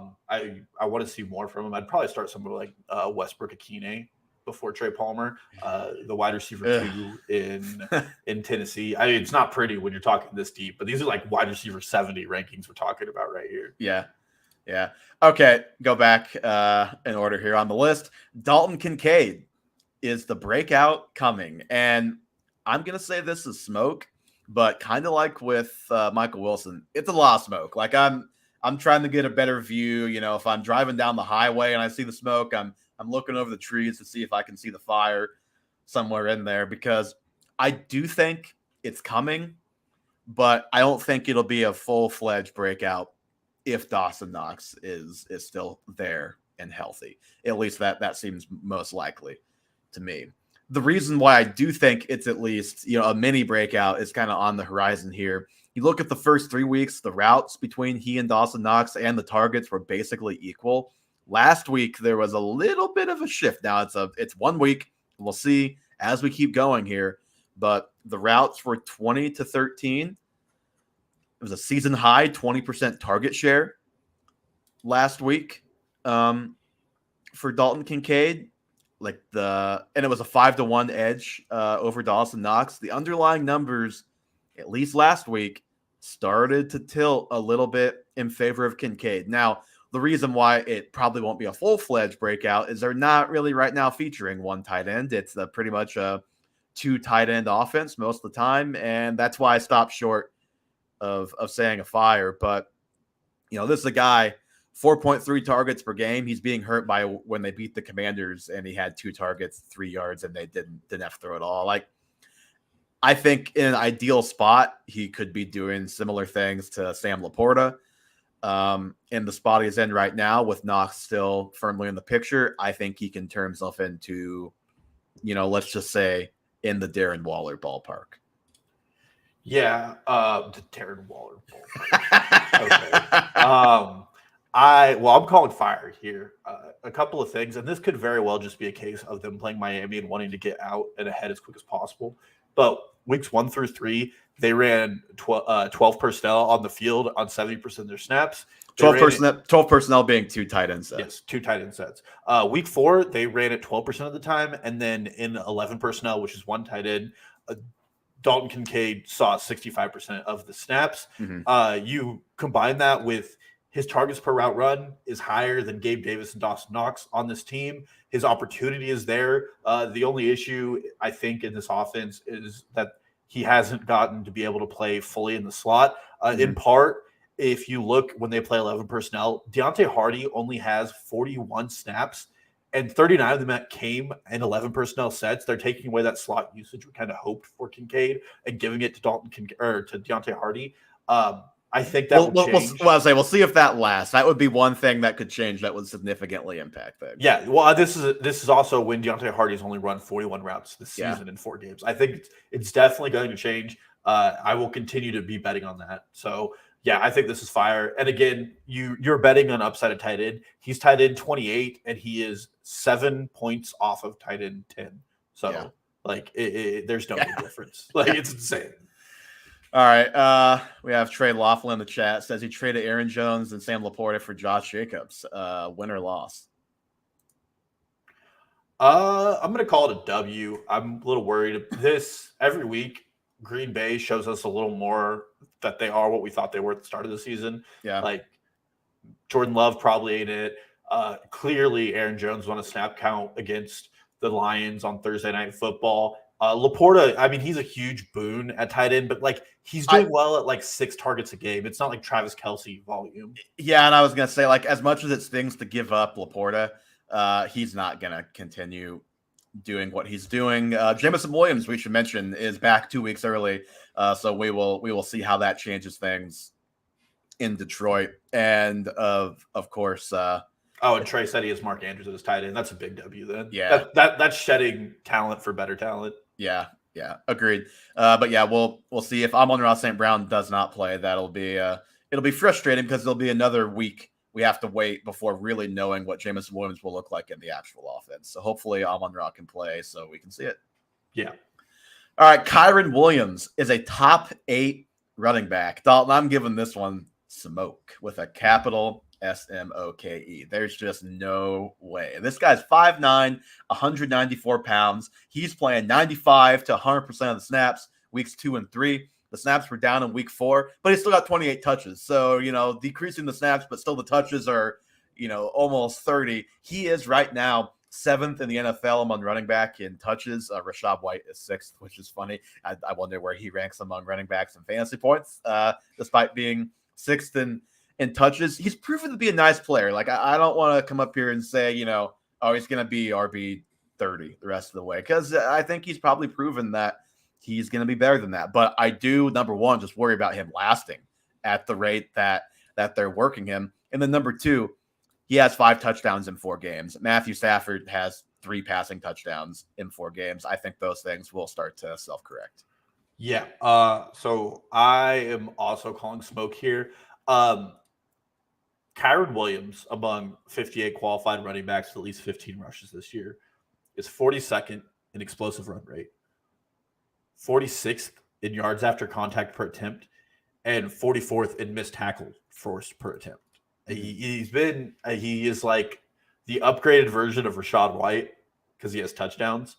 want to see more from him. I'd probably start somewhere like Westbrook Akine before Trey Palmer, the wide receiver 2 in Tennessee. I mean, it's not pretty when you're talking this deep, but these are like wide receiver 70 rankings we're talking about right here. Yeah. Okay, go back in order here on the list. Dalton Kincaid is the breakout coming, and I'm gonna say this is smoke, but kind of like with Michael Wilson, it's a lot of smoke. Like I'm trying to get a better view. You know, if I'm driving down the highway and I see the smoke, I'm looking over the trees to see if I can see the fire somewhere in there, because I do think it's coming, but I don't think it'll be a full-fledged breakout if Dawson Knox is still there and healthy. At least that seems most likely to me. The reason why I do think it's at least, you know, a mini breakout is kind of on the horizon here. You look at the first 3 weeks, the routes between he and Dawson Knox and the targets were basically equal. Last week, there was a little bit of a shift. Now it's 1 week. We'll see as we keep going here. But the routes were 20-13. It was a season high 20% target share last week for Dalton Kincaid. And it was a 5-1 edge over Dawson Knox. The underlying numbers, at least last week, started to tilt a little bit in favor of Kincaid. Now, the reason why it probably won't be a full-fledged breakout is they're not really right now featuring one tight end. It's pretty much a 2 tight end offense most of the time, and that's why I stopped short of saying a fire. But, you know, this is a guy 4.3 targets per game. He's being hurt by when they beat the Commanders and he had 2 targets, 3 yards, and they didn't have to throw it all. Like, I think in an ideal spot, he could be doing similar things to Sam Laporta. In the spot he's in right now with Knox still firmly in the picture, I think he can turn himself into, let's just say in the Darren Waller ballpark. Yeah, the Darren Waller ballpark. Okay. I'm calling fire here. A couple of things, and this could very well just be a case of them playing Miami and wanting to get out and ahead as quick as possible. But weeks 1 through 3, they ran 12 personnel on the field on 70% of their snaps. 12 personnel being 2 tight end sets. Yes, 2 tight end sets. Week 4, they ran it 12% of the time, and then in 11 personnel, which is 1 tight end, Dalton Kincaid saw 65% of the snaps. Mm-hmm. You combine that with his targets per route run is higher than Gabe Davis and Dawson Knox on this team. His opportunity is there. The only issue, I think, in this offense is that he hasn't gotten to be able to play fully in the slot. In part, if you look when they play 11 personnel, Deontay Hardy only has 41 snaps, and 39 of them came in 11 personnel sets. They're taking away that slot usage we kind of hoped for Kincaid and giving it to to Deontay Hardy. I think that will change. We'll see if that lasts. That would be one thing that could change that would significantly impact things. Yeah, well, this is also when Deontay Hardy's only run 41 routes this season in 4 games. I think it's definitely going to change. I will continue to be betting on that. So, yeah, I think this is fire. And again, you're betting on upside of tight end. He's tight end 28, and he is 7 points off of tight end 10. So, there's no big difference. Like, it's insane. All right. We have Trey Laughlin in the chat. Says he traded Aaron Jones and Sam Laporta for Josh Jacobs. Win or loss? I'm going to call it a W. I'm a little worried. This every week, Green Bay shows us a little more that they are what we thought they were at the start of the season. Yeah. Like Jordan Love probably ain't it. Clearly, Aaron Jones won a snap count against the Lions on Thursday Night Football. Laporta, I mean, he's a huge boon at tight end, but like he's doing well at like 6 targets a game. It's not like Travis Kelce volume. Yeah, and I was gonna say, like, as much as it stings to give up Laporta, he's not gonna continue doing what he's doing. Jameson Williams, we should mention, is back 2 weeks early, so we will see how that changes things in Detroit, and of course. And Trey said he has Mark Andrews at his tight end. That's a big W then. Yeah, that's shedding talent for better talent. Yeah, agreed. But yeah, we'll see if Amon-Ra St. Brown does not play. It'll be frustrating because there'll be another week we have to wait before really knowing what Jameson Williams will look like in the actual offense. So hopefully Amon-Ra can play so we can see it. Yeah. All right, Kyren Williams is a top 8 running back. Dalton, I'm giving this one smoke with a capital SMOKE. There's just no way. This guy's 5'9", 194 pounds. He's playing 95 to 100% of the snaps weeks 2 and 3. The snaps were down in week 4, but he still got 28 touches. So, decreasing the snaps, but still the touches are, almost 30. He is right now 7th in the NFL among running back in touches. Rashad White is 6th, which is funny. I wonder where he ranks among running backs in fantasy points, despite being 6th in touches. He's proven to be a nice player. Like, I don't want to come up here and say, he's going to be RB 30 the rest of the way, because I think he's probably proven that he's going to be better than that. But I do, number one, just worry about him lasting at the rate that they're working him. And then number 2, he has 5 touchdowns in 4 games. Matthew Stafford has 3 passing touchdowns in 4 games. I think those things will start to self-correct. Yeah. So I am also calling smoke here. Kyren Williams, among 58 qualified running backs with at least 15 rushes this year, is 42nd in explosive run rate, 46th in yards after contact per attempt, and 44th in missed tackle forced per attempt. He is like the upgraded version of Rashad White because he has touchdowns.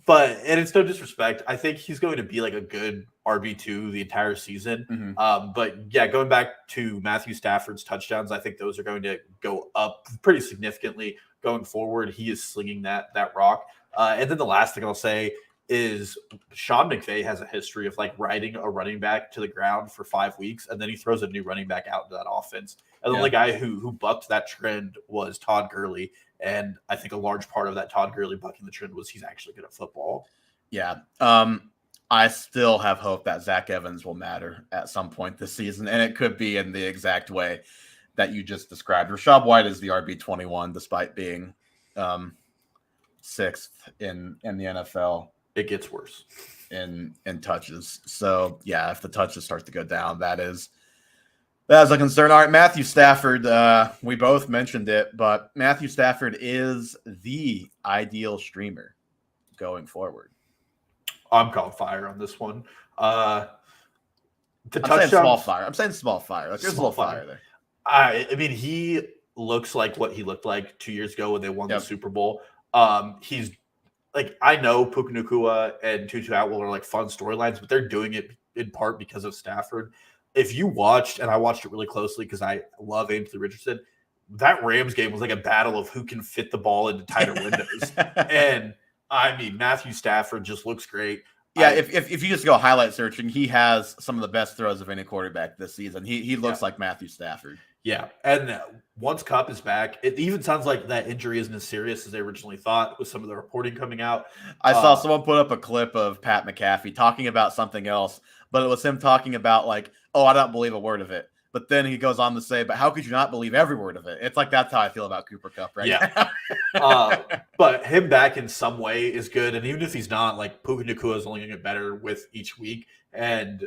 But it's no disrespect. I think he's going to be like a good RB2 the entire season. Mm-hmm. But yeah, going back to Matthew Stafford's touchdowns, I think those are going to go up pretty significantly going forward. He is slinging that rock. And then the last thing I'll say, is Sean McVay has a history of like riding a running back to the ground for 5 weeks, and then he throws a new running back out into that offense. And the only guy who bucked that trend was Todd Gurley. And I think a large part of that Todd Gurley bucking the trend was he's actually good at football. Yeah. I still have hope that Zach Evans will matter at some point this season, and it could be in the exact way that you just described. Rachaad White is the RB21, despite being sixth in the NFL. It gets worse in touches. So yeah, if the touches start to go down, that is a concern. All right, Matthew Stafford. We both mentioned it, but Matthew Stafford is the ideal streamer going forward. I'm calling fire on this one. I'm saying small fire. Like there's a little fire there. I mean, he looks like what he looked like 2 years ago when they won the Super Bowl. He's like, I know Puka Nacua and Tutu Atwell are like fun storylines, but they're doing it in part because of Stafford. If you watched, and I watched it really closely because I love Anthony Richardson, that Rams game was like a battle of who can fit the ball into tighter windows. And I mean, Matthew Stafford just looks great. Yeah, if you just go highlight searching, he has some of the best throws of any quarterback this season. He looks like Matthew Stafford. Yeah, and once Kupp is back, it even sounds like that injury isn't as serious as they originally thought with some of the reporting coming out. I saw someone put up a clip of Pat McAfee talking about something else, but it was him talking about like, oh, I don't believe a word of it. But then he goes on to say, but how could you not believe every word of it? It's like that's how I feel about Cooper Kupp right now. But him back in some way is good. And even if he's not, like Puka Nacua is only going to get better with each week. And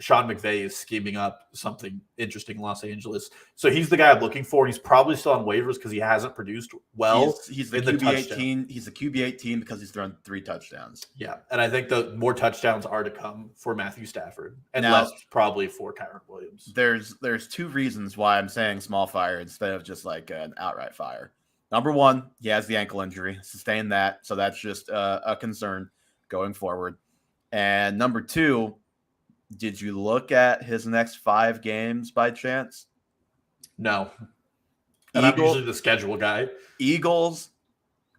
Sean McVay is scheming up something interesting in Los Angeles. So he's the guy I'm looking for. He's probably still on waivers because he hasn't produced well. He's the QB18. He's the QB18 because he's thrown 3 touchdowns. Yeah, and I think the more touchdowns are to come for Matthew Stafford, and less probably for Kyron Williams. There's 2 reasons why I'm saying small fire instead of just like an outright fire. Number 1, he has the ankle injury, sustained that, so that's just a concern going forward. And number 2, did you look at his next 5 games by chance? No. And I'm usually the schedule guy. Eagles,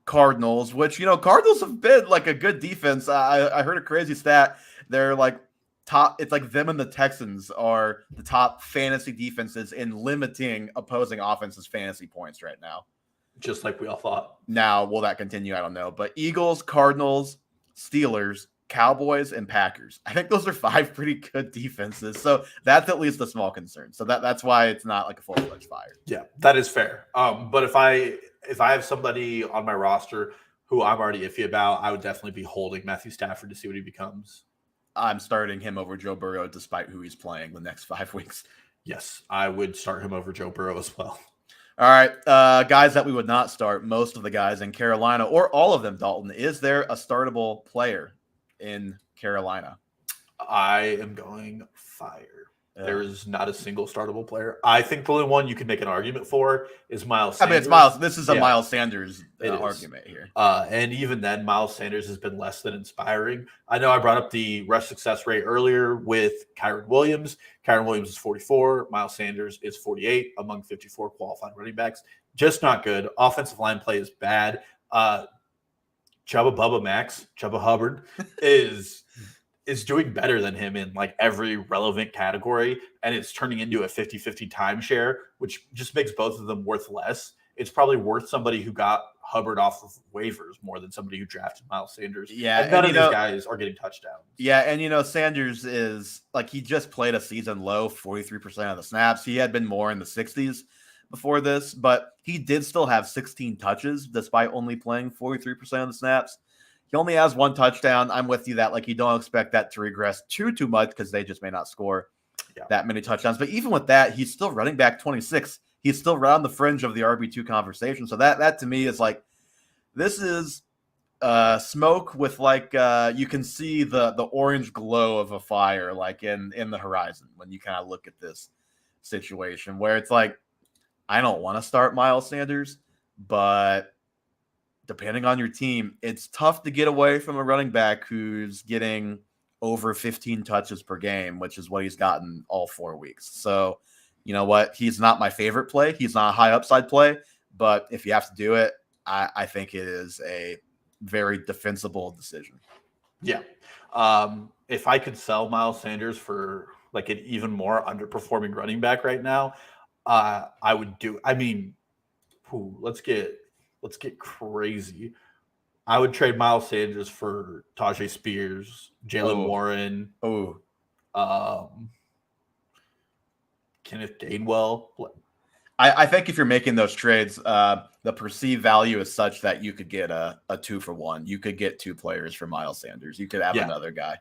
Cardinals, which, Cardinals have been like a good defense. I heard a crazy stat. They're like top. It's like them and the Texans are the top fantasy defenses in limiting opposing offenses' fantasy points right now. Just like we all thought. Now, will that continue? I don't know. But Eagles, Cardinals, Steelers, Cowboys, and Packers. I think those are 5 pretty good defenses. So that's at least a small concern. So that's why it's not like a full-fledged fire. Yeah, that is fair. But if I have somebody on my roster who I'm already iffy about, I would definitely be holding Matthew Stafford to see what he becomes. I'm starting him over Joe Burrow despite who he's playing the next 5 weeks. Yes, I would start him over Joe Burrow as well. All right, guys that we would not start, most of the guys in Carolina, or all of them, Dalton. Is there a startable player in Carolina? I am going fire. There is not a single startable player. I think the only one you can make an argument for is Miles Sanders. I mean, it's Miles. This is a Miles Sanders argument here. And even then, Miles Sanders has been less than inspiring. I know I brought up the rush success rate earlier with Kyron Williams. Kyron Williams is 44. Miles Sanders is 48 among 54 qualified running backs. Just not good. Offensive line play is bad. Chubba Hubbard is doing better than him in like every relevant category, and it's turning into a 50-50 timeshare, which just makes both of them worth less. It's probably worth somebody who got Hubbard off of waivers more than somebody who drafted Miles Sanders. Yeah, and none of these guys are getting touchdowns. Yeah, and Sanders is like he just played a season low 43% of the snaps. He had been more in the 60s before this, but he did still have 16 touches despite only playing 43% of the snaps. He only has 1 touchdown. I'm with you that like you don't expect that to regress too much because they just may not score that many touchdowns. But even with that, he's still running back 26. He's still right on the fringe of the RB2 conversation. So that to me is like this is smoke with like you can see the orange glow of a fire like in the horizon when you kind of look at this situation where it's like I don't want to start Miles Sanders, but depending on your team, it's tough to get away from a running back who's getting over 15 touches per game, which is what he's gotten all 4 weeks. So, you know what? He's not my favorite play. He's not a high upside play, but if you have to do it, I think it is a very defensible decision. Yeah. If I could sell Miles Sanders for like an even more underperforming running back right now, I would do. I mean, let's get crazy. I would trade Miles Sanders for Tajay Spears, Jalen Warren, um, Kenneth Gainwell. I think if you're making those trades, the perceived value is such that you could get a 2-for-1. You could get 2 players for Miles Sanders. You could have another guy.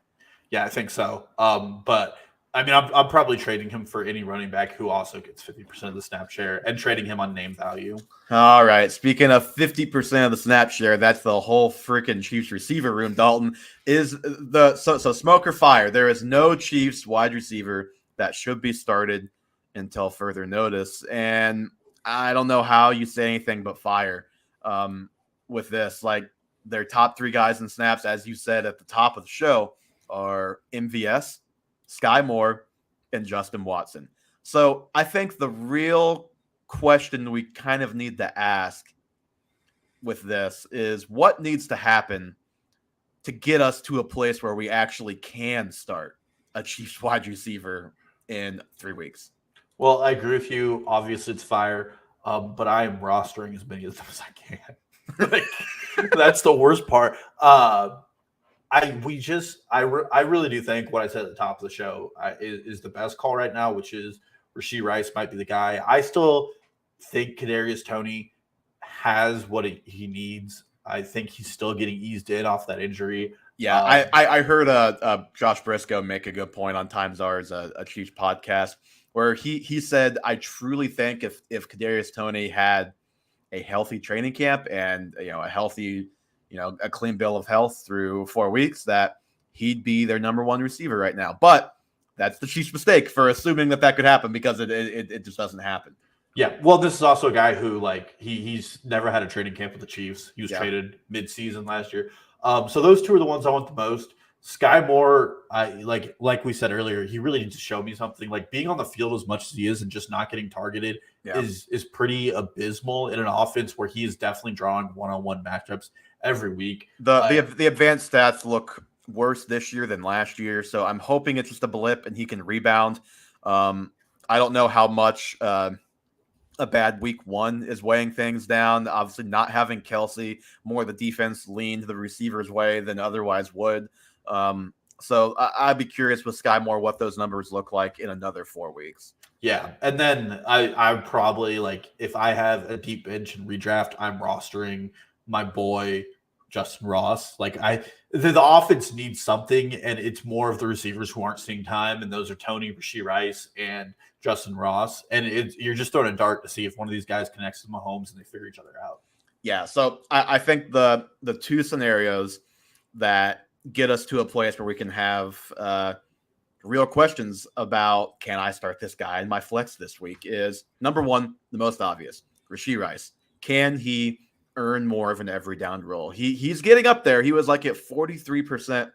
Yeah, I think so. But I mean, I'm probably trading him for any running back who also gets 50% of the snap share and trading him on name value. All right. Speaking of 50% of the snap share, that's the whole freaking Chiefs receiver room. Dalton is so smoke or fire. There is no Chiefs wide receiver that should be started until further notice. And I don't know how you say anything but fire with this. Like, their top 3 guys in snaps, as you said at the top of the show, are MVS, Sky Moore, and Justin Watson. So I think the real question we kind of need to ask with this is what needs to happen to get us to a place where we actually can start a Chiefs wide receiver in 3 weeks. Well, I agree with you. Obviously, it's fire, but I am rostering as many of them as I can. Like, that's the worst part. I really do think what I said at the top of the show is the best call right now, which is Rashee Rice might be the guy. I still think Kadarius Toney has what he needs. I think he's still getting eased in off that injury. Yeah, I heard Josh Briscoe make a good point on Times R's a Chiefs podcast where he said, I truly think if Kadarius Toney had a healthy training camp and a healthy, a clean bill of health through 4 weeks, that he'd be their number 1 receiver right now. But that's the Chiefs' mistake for assuming that could happen because it just doesn't happen. Yeah, well, this is also a guy who he's never had a training camp with the Chiefs. He was traded mid-season last year. So those 2 are the ones I want the most. Sky Moore, like we said earlier, he really needs to show me something. Like, being on the field as much as he is and just not getting targeted is pretty abysmal in an offense where he is definitely drawing one-on-one matchups every week. The advanced stats look worse this year than last year, so I'm hoping it's just a blip and he can rebound. I don't know how much a bad week 1 is weighing things down. Obviously, not having Kelsey, more the defense leaned the receiver's way than otherwise would. So I'd be curious with Sky Moore what those numbers look like in another 4 weeks. Yeah, and then I probably, if I have a deep bench and redraft, I'm rostering my boy Justin Ross. The offense needs something, and it's more of the receivers who aren't seeing time, and those are Toney, Rashee Rice, and Justin Ross. And you're just throwing a dart to see if one of these guys connects to Mahomes and they figure each other out. Yeah, so I think the 2 scenarios that get us to a place where we can have real questions about, can I start this guy in my flex this week, is number 1, the most obvious, Rashee Rice. Can he earn more of an every down role? He's getting up there. He was at 43%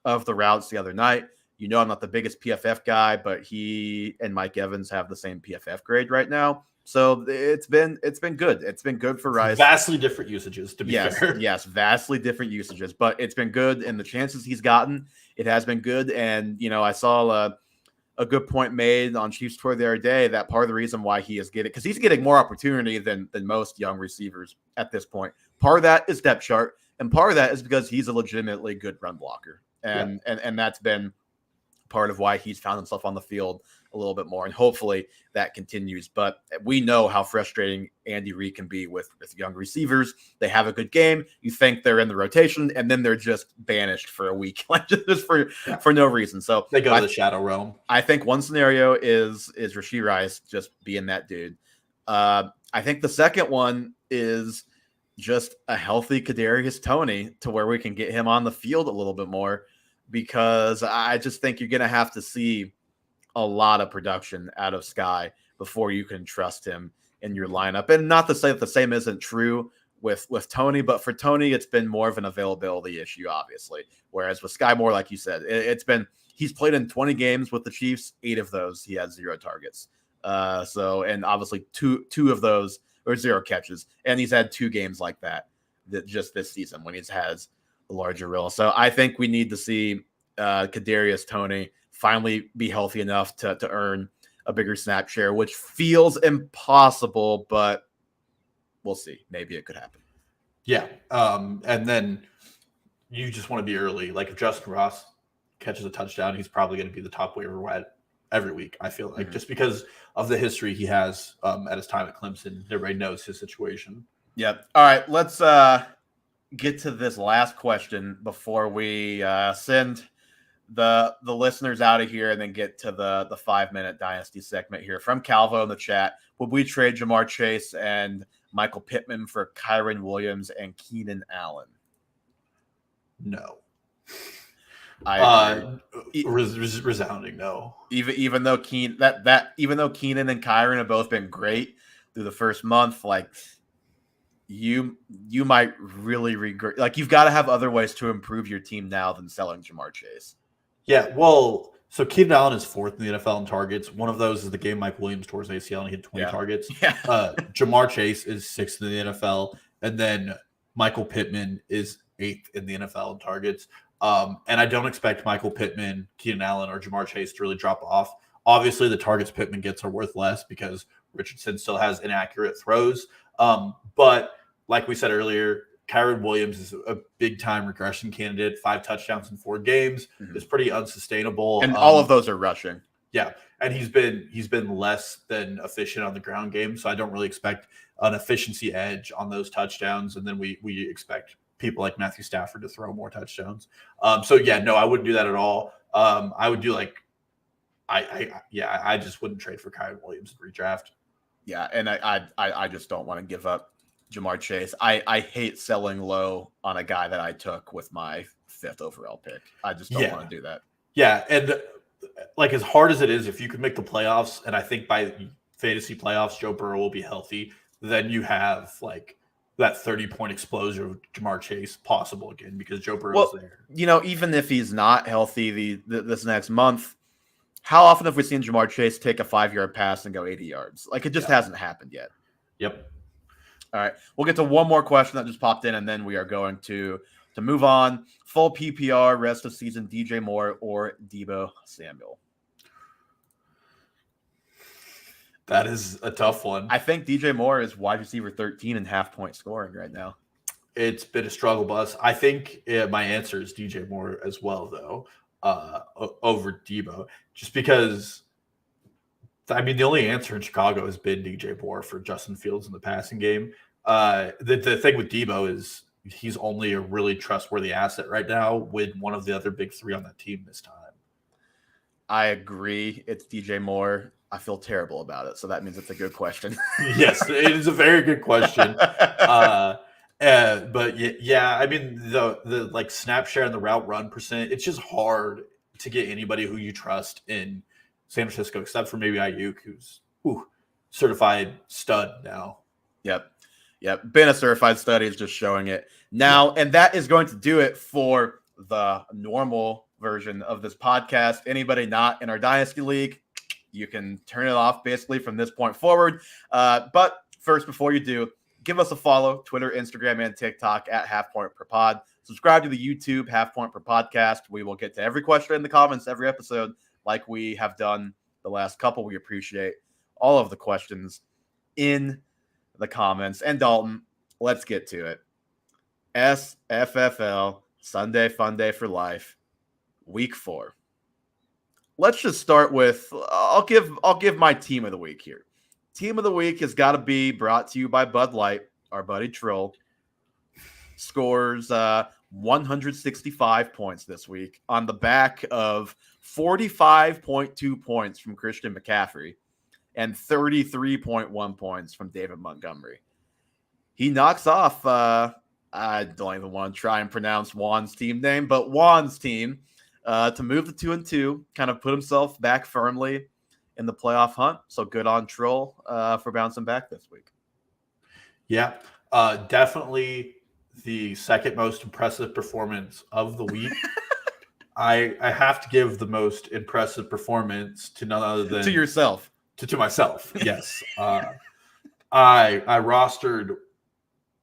of the routes the other night. I'm not the biggest PFF guy, but he and Mike Evans have the same PFF grade right now. So it's been good. It's been good for Rice. Vastly different usages, to be fair. Yes, vastly different usages, but it's been good, and the chances he's gotten, it has been good. And I saw a good point made on Chiefs Tour the other day that part of the reason why he is getting, because he's getting more opportunity than most young receivers at this point. Part of that is depth chart, and part of that is because he's a legitimately good run blocker, and that's been part of why he's found himself on the field a little bit more, and hopefully that continues. But we know how frustrating Andy Reid can be with young receivers. They have a good game, you think they're in the rotation, and then they're just banished for a week, just for no reason. So they go to the shadow realm. I think one scenario is Rashee Rice just being that dude. I think the second one is just a healthy Kadarius Toney to where we can get him on the field a little bit more, because I just think you're going to have to see a lot of production out of Sky before you can trust him in your lineup. And not to say that the same isn't true with Toney, but for Toney, it's been more of an availability issue, obviously. Whereas with Sky Moore, like you said, he's played in 20 games with the Chiefs. 8 of those, he has 0 targets. And obviously two of those or 0 catches. And he's had 2 games like that just this season when he's has larger role. So I think we need to see Kadarius Toney finally be healthy enough to earn a bigger snap share, which feels impossible, but we'll see. Maybe it could happen. Yeah. And then you just want to be early. Like if Justin Ross catches a touchdown, he's probably going to be the top waiver wire every week, I feel like, just because of the history he has at his time at Clemson. Everybody knows his situation. Yep. All right, let's get to this last question before we send the listeners out of here and then get to the 5-minute dynasty segment here from Calvo in the chat. Would we trade Jamar Chase and Michael Pittman for Kyron Williams and Keenan Allen? No. Resounding no. Even though Keenan and Kyron have both been great through the first month, like you might really regret. Like you've got to have other ways to improve your team now than selling Jamar Chase. Yeah, well, so Keenan Allen is 4th in the NFL in targets. One of those is the game Mike Williams tore his ACL and he had 20 targets. Yeah. Jamar Chase is 6th in the NFL, and then Michael Pittman is 8th in the NFL in targets. And I don't expect Michael Pittman, Keenan Allen, or Jamar Chase to really drop off. Obviously, the targets Pittman gets are worth less because Richardson still has inaccurate throws. But like we said earlier, Kyron Williams is a big-time regression candidate. 5 touchdowns in 4 games is pretty unsustainable. And all of those are rushing. Yeah, and he's been less than efficient on the ground game, so I don't really expect an efficiency edge on those touchdowns. And then we expect people like Matthew Stafford to throw more touchdowns. So yeah, no, I wouldn't do that at all. I would do I just wouldn't trade for Kyron Williams in redraft. Yeah, and I just don't want to give up Jamar Chase. I hate selling low on a guy that I took with my 5th overall pick. I just don't want to do that. Yeah, and like as hard as it is, if you could make the playoffs, and I think by fantasy playoffs, Joe Burrow will be healthy, then you have like that 30-point explosion of Jamar Chase possible again because Joe Burrow's there. Even if he's not healthy this next month, how often have we seen Jamar Chase take a 5-yard pass and go 80 yards? Like it just hasn't happened yet. Yep. All right. We'll get to one more question that just popped in, and then we are going to move on. Full PPR, rest of season, DJ Moore or Deebo Samuel? That is a tough one. I think DJ Moore is wide receiver 13 and half-point scoring right now. It's been a struggle bus. I think my answer is DJ Moore as well, though, over Deebo, just because, the only answer in Chicago has been DJ Moore for Justin Fields in the passing game. The thing with Deebo is he's only a really trustworthy asset right now with one of the other big 3 on that team this time. I agree. It's DJ Moore. I feel terrible about it, so that means it's a good question. Yes, it is a very good question. But yeah, the like snap share and the route run percent, it's just hard to get anybody who you trust in San Francisco, except for maybe Ayuk, who's certified stud now. Yep. Been a certified stud. He's just showing it now, and that is going to do it for the normal version of this podcast. Anybody not in our Dynasty League, you can turn it off basically from this point forward. But first, before you do, give us a follow, Twitter, Instagram, and TikTok at Half Point Per Pod. Subscribe to the YouTube Half Point Per Podcast. We will get to every question in the comments every episode like we have done the last couple. We appreciate all of the questions in the comments. And Dalton, let's get to it. SFFL, Sunday Fun Day for Life, Week 4. Let's just start with I'll give my team of the week here. Team of the week has got to be brought to you by Bud Light. Our buddy Troll scores 165 points this week on the back of 45.2 points from Christian McCaffrey and 33.1 points from David Montgomery. He knocks off I don't even want to try and pronounce Juan's team name, but Juan's team to move to 2-2, kind of put himself back firmly in the playoff hunt. So good on Troll for bouncing back this week. Yeah, definitely the second most impressive performance of the week. I have to give the most impressive performance to none other than to yourself. To myself, yes. I rostered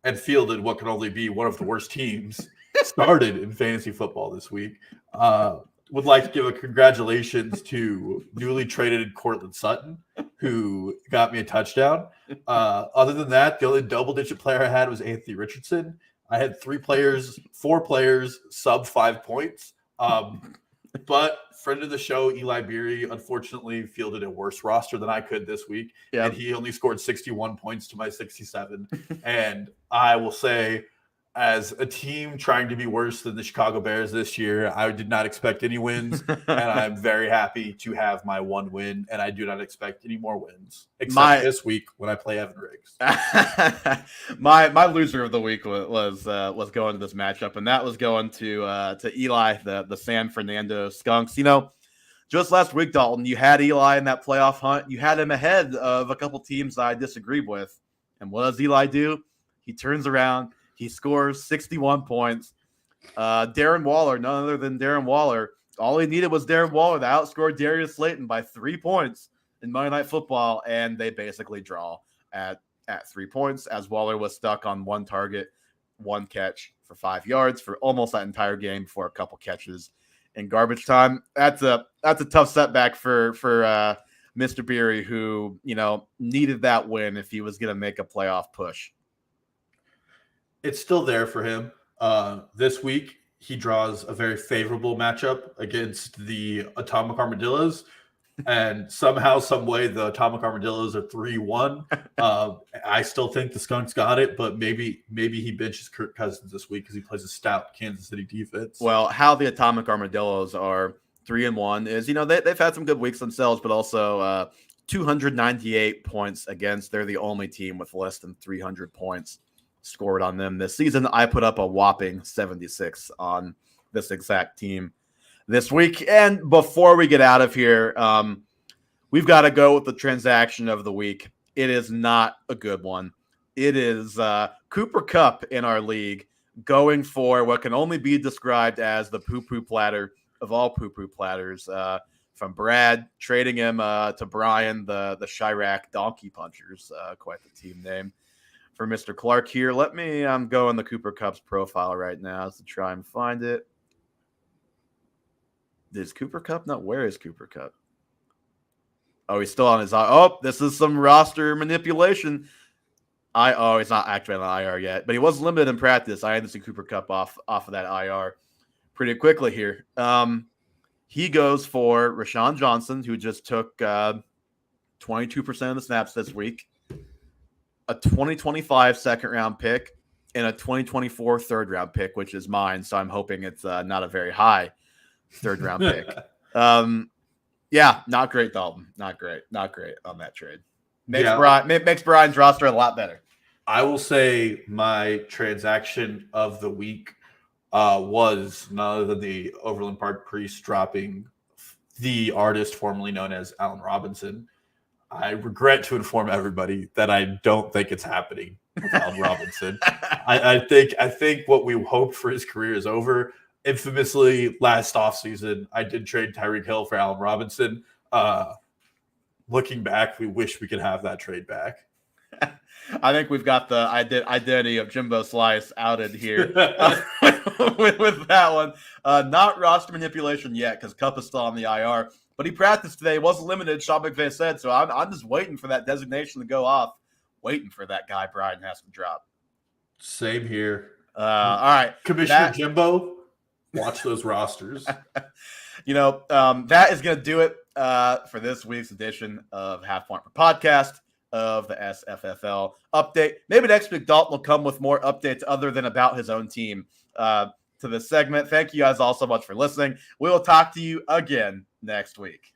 and fielded what could only be one of the worst teams started in fantasy football this week. Would like to give a congratulations to newly traded Cortland Sutton, who got me a touchdown. Other than that, the only double-digit player I had was Anthony Richardson. I had 4 players, sub 5 points. But friend of the show, Eli Beery, unfortunately fielded a worse roster than I could this week. Yep. And he only scored 61 points to my 67. And I will say, as a team trying to be worse than the Chicago Bears this year, I did not expect any wins, and I'm very happy to have my 1 win, and I do not expect any more wins, except this week when I play Evan Riggs. my loser of the week was going to this matchup, and that was going to Eli, the San Fernando Skunks. You know, just last week, Dalton, you had Eli in that playoff hunt. You had him ahead of a couple teams I disagreed with, and what does Eli do? He turns around. He scores 61 points. Darren Waller, none other than Darren Waller. All he needed was Darren Waller to outscore Darius Slayton by 3 points in Monday Night Football, and they basically draw at 3 points as Waller was stuck on 1 target, 1 catch for 5 yards for almost that entire game for a couple catches in garbage time. That's a tough setback for Mr. Beery, who, you know, needed that win if he was going to make a playoff push. It's still there for him. This week, he draws a very favorable matchup against the Atomic Armadillos. And somehow, some way, the Atomic Armadillos are 3-1. I still think the Skunks got it, but maybe he benches Kirk Cousins this week because he plays a stout Kansas City defense. Well, how the Atomic Armadillos are 3-1 is, you know, they've had some good weeks themselves, but also 298 points against. They're the only team with less than 300 points scored on them this season. I put up a whopping 76 on this exact team this week. And before we get out of here, we've got to go with the transaction of the week. It is not a good one. It is Cooper Kupp in our league going for what can only be described as the poo-poo platter of all poo-poo platters, from Brad trading him to Brian, the Chirac Donkey Punchers, quite the team name. For Mr. Clark here, let me go in the Cooper Kupp's profile right now to try and find it. Is Cooper Kupp not? Where is Cooper Kupp? Oh, he's still on his. Oh, this is some roster manipulation. He's not activated on IR yet, but he was limited in practice. I had to see Cooper Kupp off of that IR pretty quickly here. He goes for Rashawn Johnson, who just took 22% of the snaps this week. A 2025 second-round pick and a 2024 third-round pick, which is mine. So I'm hoping it's not a very high third-round pick. Yeah, not great, Dalton. Not great on that trade. Makes Brian's roster a lot better. I will say my transaction of the week was none other than the Overland Park Priest dropping the artist formerly known as Allen Robinson. I regret to inform everybody that I don't think it's happening with Allen Robinson. I think what we hoped for his career is over. Infamously, last offseason, I did trade Tyreek Hill for Allen Robinson. Looking back, we wish we could have that trade back. I think we've got the identity of Jimbo Slice outed here with that one. Not roster manipulation yet because Kupp is still on the IR. But he practiced today. Wasn't limited, Sean McVay said. So I'm just waiting for that designation to go off. Waiting for that guy Brian has to drop. Same here. All right. Commissioner Jimbo, watch those rosters. You know, that is going to do it for this week's edition of Half Point per Podcast of the SFFL update. Maybe next week Dalton will come with more updates other than about his own team to this segment. Thank you guys all so much for listening. We will talk to you again next week.